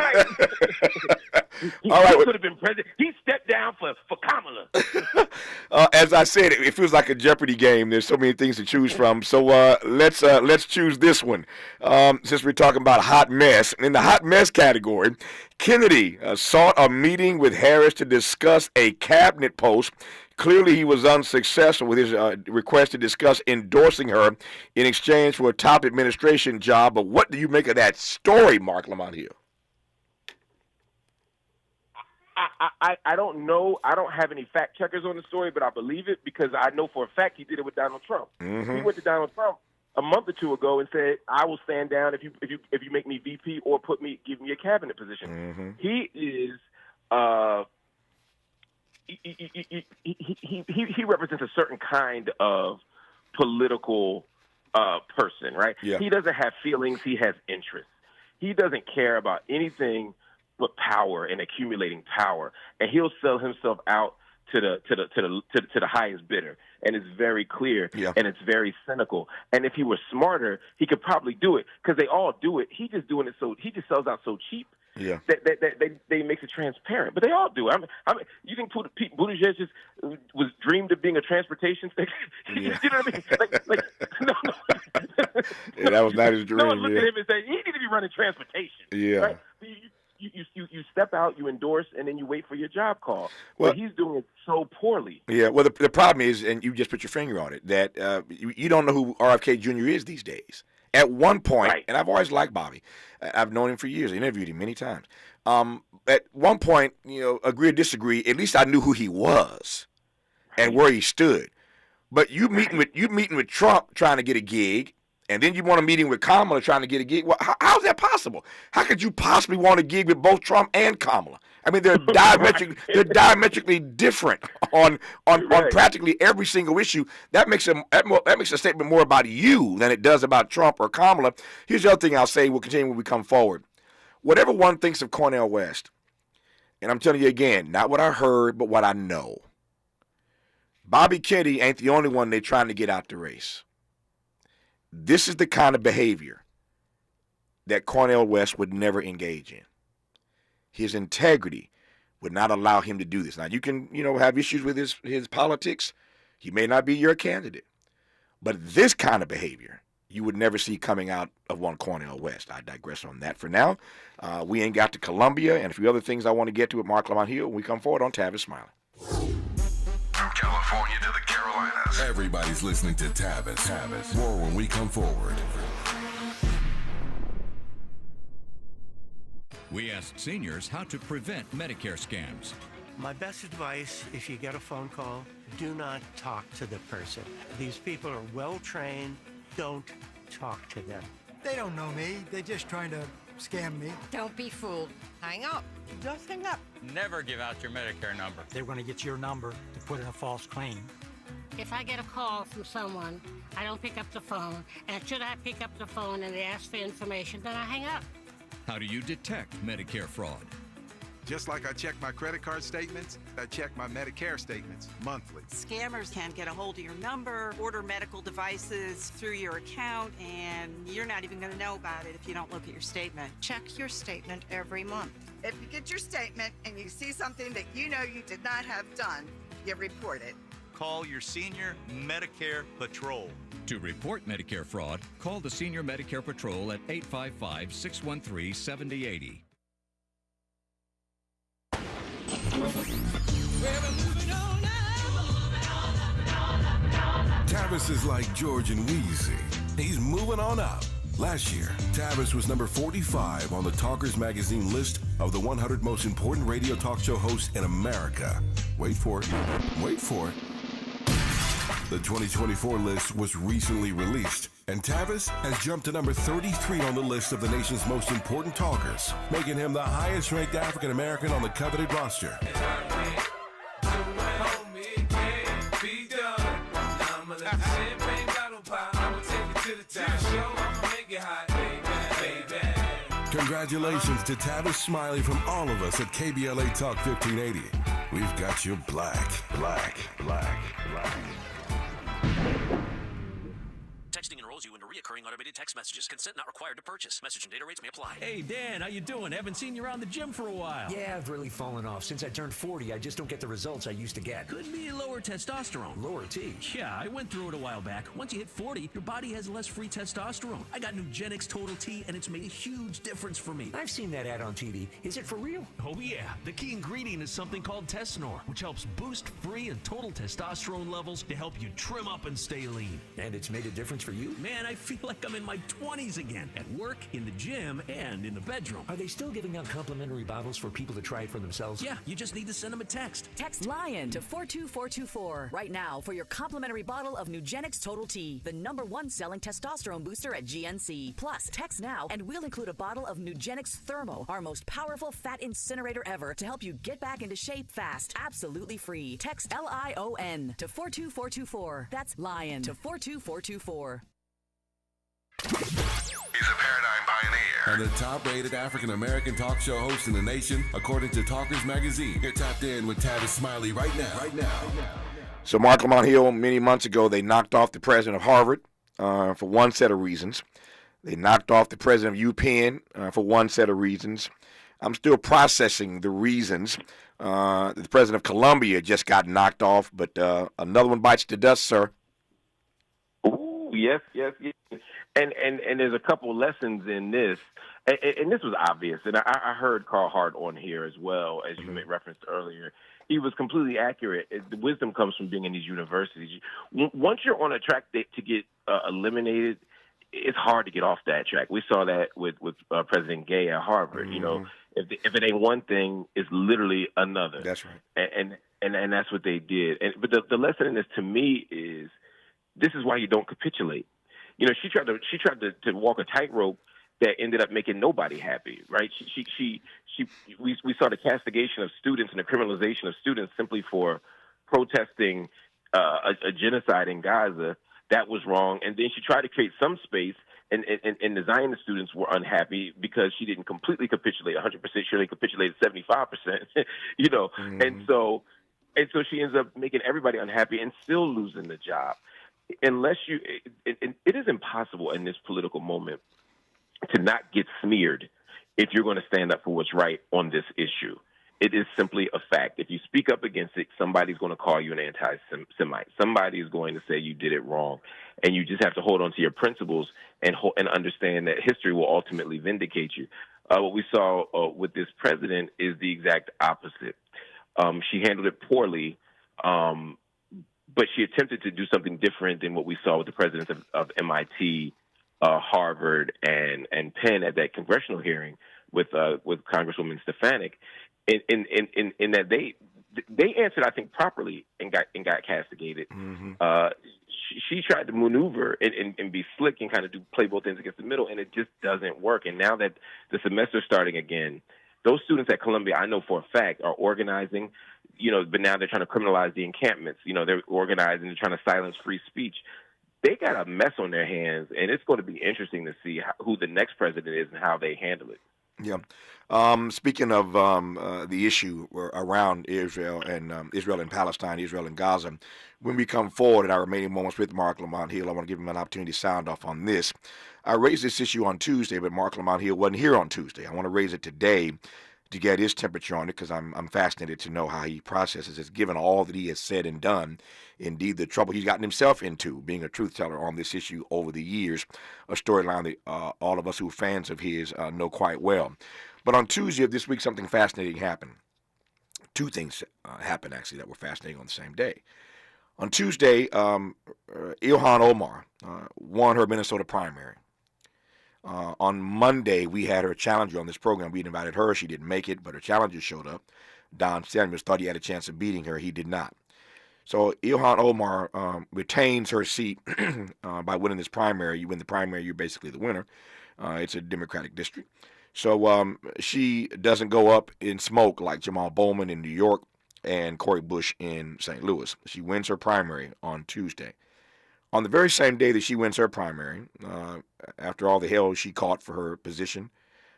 [SPEAKER 4] All right.
[SPEAKER 15] He could have been president. He stepped down for Kamala.
[SPEAKER 4] As I said, it feels like a Jeopardy game. There's so many things to choose from. So let's choose this one. Since we're talking about hot mess. In the hot mess category, Kennedy sought a meeting with Harris to discuss a cabinet post. Clearly, he was unsuccessful with his request to discuss endorsing her in exchange for a top administration job. But what do you make of that story, Mark Lamont Hill?
[SPEAKER 15] I don't know. I don't have any fact checkers on the story, but I believe it because I know for a fact he did it with Donald Trump.
[SPEAKER 4] Mm-hmm.
[SPEAKER 15] He went to Donald Trump a month or two ago and said, "I will stand down if you make me VP or give me a cabinet position."
[SPEAKER 4] Mm-hmm.
[SPEAKER 15] He is he represents a certain kind of political person, right?
[SPEAKER 4] Yeah.
[SPEAKER 15] He doesn't have feelings. He has interests. He doesn't care about anything but power and accumulating power, and he'll sell himself out to the highest bidder, and it's very clear, and it's very cynical. And if he were smarter, he could probably do it because they all do it. He just sells out so cheap.
[SPEAKER 4] Yeah.
[SPEAKER 15] That they makes it transparent, but they all do. I mean, you think Pete Buttigieg just was dreamed of being a transportation station?
[SPEAKER 4] Yeah.
[SPEAKER 15] You know what I mean? Like no.
[SPEAKER 4] Yeah, that was not his dream.
[SPEAKER 15] No one looked at him and said, "He need to be running transportation."
[SPEAKER 4] Yeah.
[SPEAKER 15] Right? You step out, you endorse, and then you wait for your job call. Well, he's doing it so poorly.
[SPEAKER 4] Yeah, well, the problem is, and you just put your finger on it, that you don't know who RFK Jr. is these days. At one point, and I've always liked Bobby. I've known him for years. I interviewed him many times. At one point, agree or disagree, at least I knew who he was and where he stood. But you meeting with Trump trying to get a gig, and then you want a meeting with Kamala trying to get a gig. Well, how is that possible? How could you possibly want a gig with both Trump and Kamala? I mean, they're diametrically different on practically every single issue. That makes a statement more about you than it does about Trump or Kamala. Here's the other thing I'll say. We'll continue when we come forward. Whatever one thinks of Cornel West, and I'm telling you again, not what I heard, but what I know. Bobby Kennedy ain't the only one they're trying to get out the race. This is the kind of behavior that Cornel West would never engage in. His integrity would not allow him to do this. Now, you can, have issues with his politics. He may not be your candidate. But this kind of behavior, you would never see coming out of one Cornel West. I digress on that for now. We ain't got to Columbia and a few other things I want to get to with Mark Lamont Hill when we come forward on Tavis Smiley.
[SPEAKER 3] From California to the Carolinas, everybody's listening to Tavis. More when we come forward.
[SPEAKER 11] We asked seniors how to prevent Medicare scams. My best advice, if you get a phone call, do not talk to the person. These people are well-trained. Don't talk to them.
[SPEAKER 12] They don't know me. They're just trying to scam me.
[SPEAKER 13] Don't be fooled. Hang up.
[SPEAKER 12] Just hang up.
[SPEAKER 14] Never give out your Medicare number.
[SPEAKER 12] They're going to get your number to put in a false claim.
[SPEAKER 16] If I get a call from someone, I don't pick up the phone. And should I pick up the phone and they ask for information, then I hang up.
[SPEAKER 19] How do you detect Medicare fraud?
[SPEAKER 27] Just like I check my credit card statements, I check my Medicare statements monthly.
[SPEAKER 28] Scammers can get a hold of your number, order medical devices through your account, and you're not even going to know about it if you don't look at your statement.
[SPEAKER 13] Check your statement every month.
[SPEAKER 29] If you get your statement and you see something that you know you did not have done, you report it.
[SPEAKER 30] Call your senior Medicare Patrol.
[SPEAKER 19] To report Medicare fraud, call the Senior Medicare Patrol at 855-613-7080.
[SPEAKER 3] Tavis is like George and Wheezy. He's moving on up. Last year, Tavis was number 45 on the Talkers magazine list of the 100 most important radio talk show hosts in America. Wait for it. Wait for it. The 2024 list was recently released, and Tavis has jumped to number 33 on the list of the nation's most important talkers, making him the highest-ranked African-American on the coveted roster. Congratulations to Tavis Smiley from all of us at KBLA Talk 1580. We've got you black.
[SPEAKER 31] Texting enrolls you into recurring automated text messages. Consent not required to purchase. Message and data rates may apply.
[SPEAKER 32] Hey, Dan, how you doing? Haven't seen you around the gym for a while.
[SPEAKER 33] Yeah, I've really fallen off. Since I turned 40, I just don't get the results I used to get.
[SPEAKER 32] Could be lower testosterone.
[SPEAKER 33] Lower T?
[SPEAKER 32] Yeah, I went through it a while back. Once you hit 40, your body has less free testosterone. I got Nugenix Total T, and it's made a huge difference for me.
[SPEAKER 33] I've seen that ad on TV. Is it for real?
[SPEAKER 32] Oh, yeah. The key ingredient is something called Tesnor, which helps boost free and total testosterone levels to help you trim up and stay lean.
[SPEAKER 33] And it's made a difference for you?
[SPEAKER 32] Man, I feel like I'm in my 20s again, at work, in the gym, and in the bedroom.
[SPEAKER 33] Are they still giving out complimentary bottles for people to try it for themselves?
[SPEAKER 32] Yeah, you just need to send them a text.
[SPEAKER 34] Text LION to 42424 right now for your complimentary bottle of Nugenix Total T, the #1 selling testosterone booster at GNC. Plus, text now and we'll include a bottle of Nugenix Thermo, our most powerful fat incinerator ever, to help you get back into shape fast, absolutely free. Text LION to 42424. That's LION to 42424.
[SPEAKER 3] He's a paradigm pioneer and the top-rated African-American talk show host in the nation, according to Talkers Magazine. You're tapped in with Tavis Smiley right now.
[SPEAKER 4] So Mark Lamont Hill, many months ago, they knocked off the president of Harvard for one set of reasons. They knocked off the president of UPenn for one set of reasons. I'm still processing the reasons. The president of Columbia just got knocked off, but another one bites the dust, sir.
[SPEAKER 15] Ooh, yes. And there's a couple lessons in this, and this was obvious. And I heard Carl Hart on here as well, as you made reference to earlier. He was completely accurate. The wisdom comes from being in these universities. Once you're on a track to get eliminated, it's hard to get off that track. We saw that with President Gay at Harvard. You know, if it ain't one thing, it's literally another.
[SPEAKER 4] That's right.
[SPEAKER 15] And that's what they did. But the lesson in this to me is this is why you don't capitulate. You know, she tried to walk a tightrope that ended up making nobody happy, right? We saw the castigation of students and the criminalization of students simply for protesting a genocide in Gaza. That was wrong. And then she tried to create some space, and the Zionist students were unhappy because she didn't completely capitulate 100%. She only capitulated 75%, you know. And so she ends up making everybody unhappy and still losing the job. Unless it is impossible in this political moment to not get smeared if you're going to stand up for what's right on this issue. It is simply a fact. If you speak up against it, somebody's going to call you an anti-Semite. Somebody is going to say you did it wrong. And you just have to hold on to your principles and understand that history will ultimately vindicate you. What we saw with this president is the exact opposite. She handled it poorly, but she attempted to do something different than what we saw with the presidents of MIT, Harvard, and Penn at that congressional hearing with Congresswoman Stefanik, in that they answered, I think, properly and got castigated.
[SPEAKER 4] Mm-hmm.
[SPEAKER 15] She tried to maneuver and be slick and kind of play both ends against the middle, and it just doesn't work. And now that the semester's starting again, those students at Columbia, I know for a fact, are organizing, but now they're trying to criminalize the encampments. They're organizing, they're trying to silence free speech. They got a mess on their hands, and it's going to be interesting to see who the next president is and how they handle it.
[SPEAKER 4] Yeah. Speaking of the issue around Israel and Palestine, Israel and Gaza, when we come forward in our remaining moments with Mark Lamont Hill, I want to give him an opportunity to sound off on this. I raised this issue on Tuesday, but Mark Lamont Hill wasn't here on Tuesday. I want to raise it today to get his temperature on it because I'm fascinated to know how he processes it, given all that he has said and done. Indeed, the trouble he's gotten himself into being a truth teller on this issue over the years, a storyline that all of us who are fans of his know quite well. But on Tuesday of this week, something fascinating happened. Two things happened, actually, that were fascinating on the same day. On Tuesday, Ilhan Omar won her Minnesota primary. On Monday, we had her challenger on this program. We invited her. She didn't make it, but her challenger showed up. Don Samuels thought he had a chance of beating her. He did not. So Ilhan Omar retains her seat by winning this primary. You win the primary, you're basically the winner. It's a Democratic district. So she doesn't go up in smoke like Jamal Bowman in New York and Cori Bush in St. Louis. She wins her primary on Tuesday. On the very same day that she wins her primary, after all the hell she caught for her position,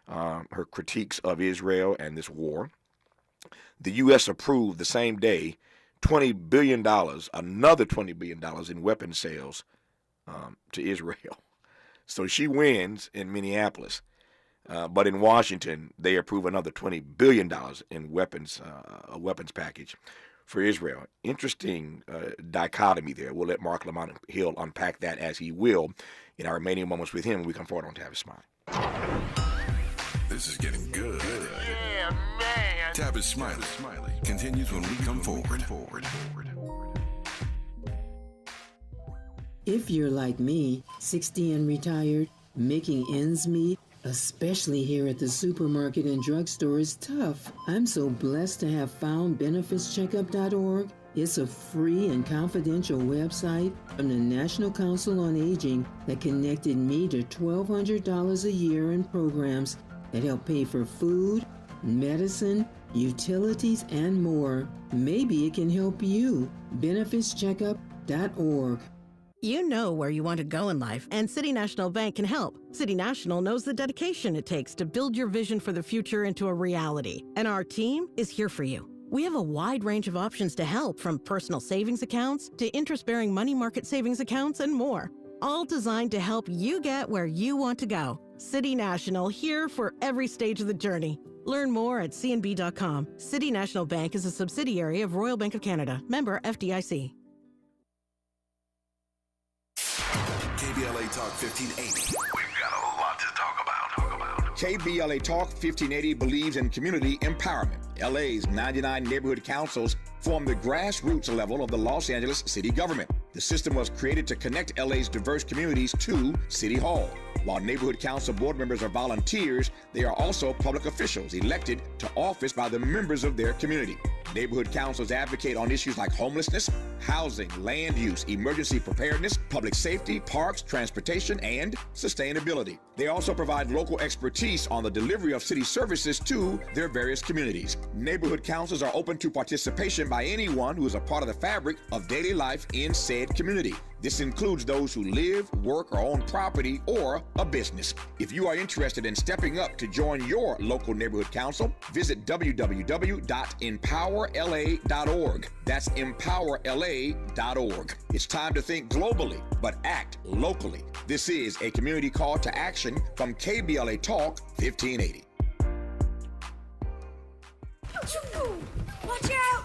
[SPEAKER 4] her critiques of Israel and this war, the U.S. approved the same day $20 billion, another $20 billion in weapons sales to Israel. So she wins in Minneapolis. But in Washington, they approve another $20 billion in weapons, a weapons package for Israel. Interesting dichotomy there. We'll let Mark Lamont Hill unpack that as he will in our remaining moments with him when we come forward on Tavis Smiley.
[SPEAKER 3] This is getting good. Yeah, man. Tavis Smiley continues when we come forward.
[SPEAKER 1] If you're like me, 60 and retired, making ends meet, especially here at the supermarket and drugstore, is tough. I'm so blessed to have found benefitscheckup.org. It's a free and confidential website from the National Council on Aging that connected me to $1,200 a year in programs that help pay for food, medicine, utilities, and more. Maybe it can help you. benefitscheckup.org.
[SPEAKER 2] You know where you want to go in life, and City National Bank can help. City National knows the dedication it takes to build your vision for the future into a reality, and our team is here for you. We have a wide range of options to help, from personal savings accounts to interest-bearing money market savings accounts and more, all designed to help you get where you want to go. City National, here for every stage of the journey. Learn more at cnb.com. City National Bank is a subsidiary of Royal Bank of Canada, member FDIC.
[SPEAKER 3] KBLA Talk 1580.
[SPEAKER 5] We've got a lot to talk about.
[SPEAKER 4] KBLA Talk 1580 believes in community empowerment. LA's 99 neighborhood councils form the grassroots level of the Los Angeles city government. The system was created to connect LA's diverse communities to City Hall. While neighborhood council board members are volunteers, they are also public officials elected to office by the members of their community. Neighborhood councils advocate on issues like homelessness, housing, land use, emergency preparedness, public safety, parks, transportation, and sustainability. They also provide local expertise on the delivery of city services to their various communities. Neighborhood councils are open to participation by anyone who is a part of the fabric of daily life in said community. This includes those who live, work, or own property or a business. If you are interested in stepping up to join your local neighborhood council, visit www.empowerla.org. That's empowerla.org. It's time to think globally, but act locally. This is a community call to action from KBLA Talk 1580.
[SPEAKER 18] Watch out!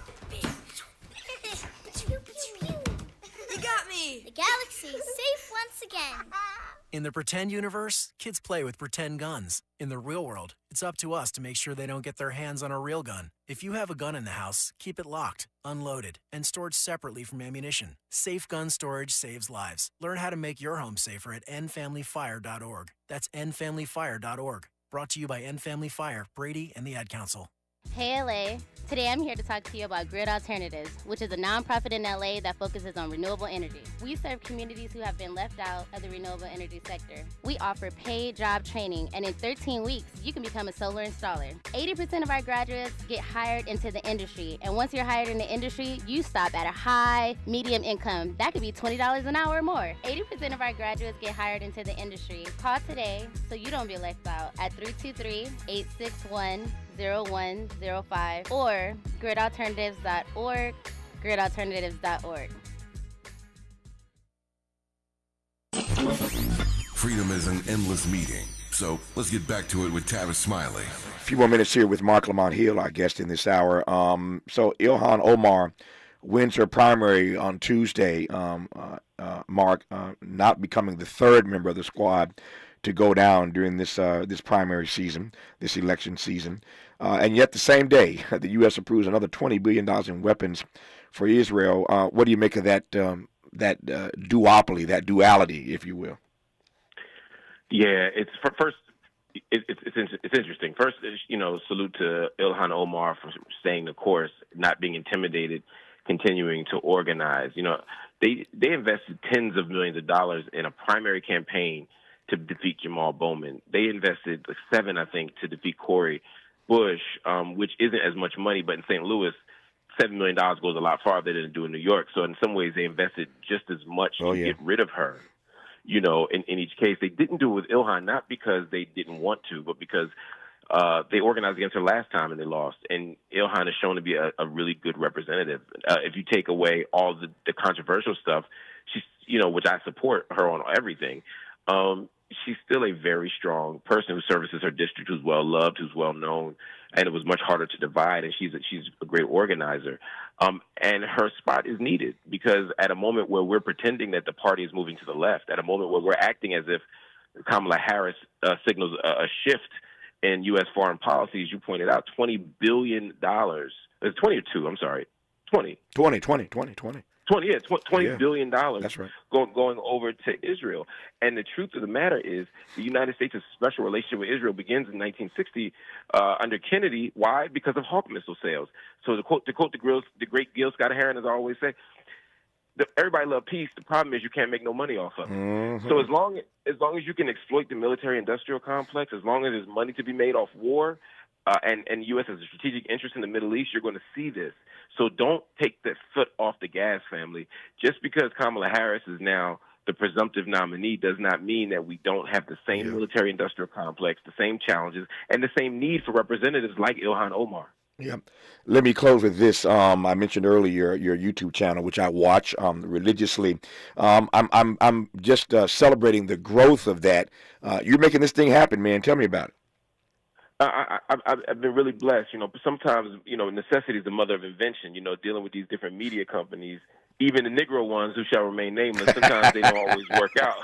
[SPEAKER 18] You got me!
[SPEAKER 7] The galaxy is safe once again.
[SPEAKER 8] In the pretend universe, kids play with pretend guns. In the real world, it's up to us to make sure they don't get their hands on a real gun. If you have a gun in the house, keep it locked, unloaded, and stored separately from ammunition. Safe gun storage saves lives. Learn how to make your home safer at endfamilyfire.org. That's endfamilyfire.org. Brought to you by End Family Fire, Brady, and the Ad Council.
[SPEAKER 6] Hey LA, today I'm here to talk to you about Grid Alternatives, which is a nonprofit in LA that focuses on renewable energy. We serve communities who have been left out of the renewable energy sector. We offer paid job training, and in 13 weeks, you can become a solar installer. 80% of our graduates get hired into the industry, and once you're hired in the industry, you stop at a high, medium income. That could be $20 an hour or more. 80% of our graduates get hired into the industry. Call today so you don't be left out at 323-861-0105 or gridalternatives.org, gridalternatives.org.
[SPEAKER 3] Freedom is an endless meeting. So let's get back to it with Tavis Smiley.
[SPEAKER 4] A few more minutes here with Mark Lamont Hill, our guest in this hour. So Ilhan Omar wins her primary on Tuesday, Mark, not becoming the third member of the squad to go down during this primary season, this election season. And yet the same day, the U.S. approves another $20 billion in weapons for Israel. What do you make of that duopoly, that duality, if you will?
[SPEAKER 15] Yeah, it's interesting. First, salute to Ilhan Omar for staying the course, not being intimidated, continuing to organize. They invested tens of millions of dollars in a primary campaign to defeat Jamal Bowman. They invested $7, I think, to defeat Corey Bush, which isn't as much money, but in St. Louis, $7 million goes a lot farther than it do in New York. So in some ways, they invested just as much to get rid of her. In each case, they didn't do it with Ilhan, not because they didn't want to, but because they organized against her last time and they lost. And Ilhan is shown to be a really good representative. If you take away all the controversial stuff, she's, which I support her on everything, she's still a very strong person who services her district, who's well loved, who's well known, and it was much harder to divide. And she's a great organizer. And her spot is needed because at a moment where we're pretending that the party is moving to the left, at a moment where we're acting as if Kamala Harris signals a shift in U.S. foreign policy, as you pointed out, $20 billion. It's 20 or 2, I'm sorry. 20 billion dollars.
[SPEAKER 4] That's right.
[SPEAKER 15] Going over to Israel. And the truth of the matter is the United States' special relationship with Israel begins in 1960 under Kennedy. Why? Because of Hawk missile sales. So to quote the great Gil Scott-Heron, as I always say, everybody loves peace. The problem is you can't make no money off of it. Mm-hmm. So as long as you can exploit the military-industrial complex, as long as there's money to be made off war, and the U.S. has a strategic interest in the Middle East, you're going to see this. So don't take the foot off the gas, family. Just because Kamala Harris is now the presumptive nominee does not mean that we don't have the same military-industrial complex, the same challenges, and the same need for representatives like Ilhan Omar.
[SPEAKER 4] Yeah. Let me close with this. I mentioned earlier your YouTube channel, which I watch religiously. I'm just celebrating the growth of that. You're making this thing happen, man. Tell me about it.
[SPEAKER 15] I've been really blessed. Sometimes, necessity is the mother of invention, dealing with these different media companies, even the Negro ones who shall remain nameless. Sometimes they don't always work out.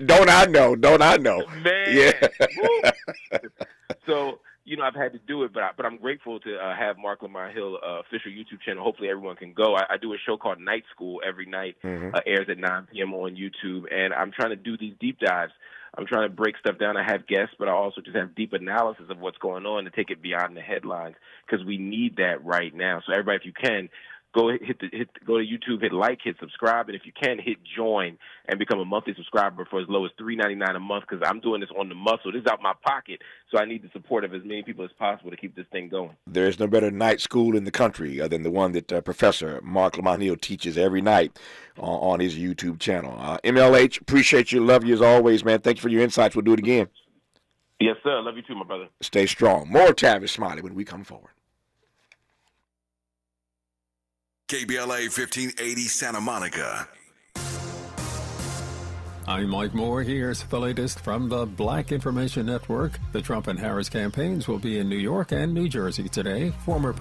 [SPEAKER 4] Don't I know?
[SPEAKER 15] Man.
[SPEAKER 4] Yeah.
[SPEAKER 15] So, I've had to do it, but I'm grateful to have Mark Lamont Hill official YouTube channel. Hopefully everyone can go. I do a show called Night School every night. Airs at 9 p.m. on YouTube, and I'm trying to do these deep dives. I'm trying to break stuff down. I have guests, but I also just have deep analysis of what's going on to take it beyond the headlines because we need that right now. So everybody, if you can, go to YouTube, hit like, hit subscribe, and if you can, hit join and become a monthly subscriber for as low as $3.99 a month because I'm doing this on the muscle. This is out my pocket, so I need the support of as many people as possible to keep this thing going.
[SPEAKER 4] There's no better night school in the country than the one that Professor Mark Lamont Hill teaches every night on his YouTube channel. MLH, appreciate you. Love you as always, man. Thank you for your insights. We'll do it again.
[SPEAKER 15] Yes, sir. Love you too, my brother.
[SPEAKER 4] Stay strong. More Tavis Smiley when we come forward.
[SPEAKER 3] KBLA 1580 Santa Monica.
[SPEAKER 9] I'm Mike Moore. Here's the latest from the Black Information Network. The Trump and Harris campaigns will be in New York and New Jersey today. Former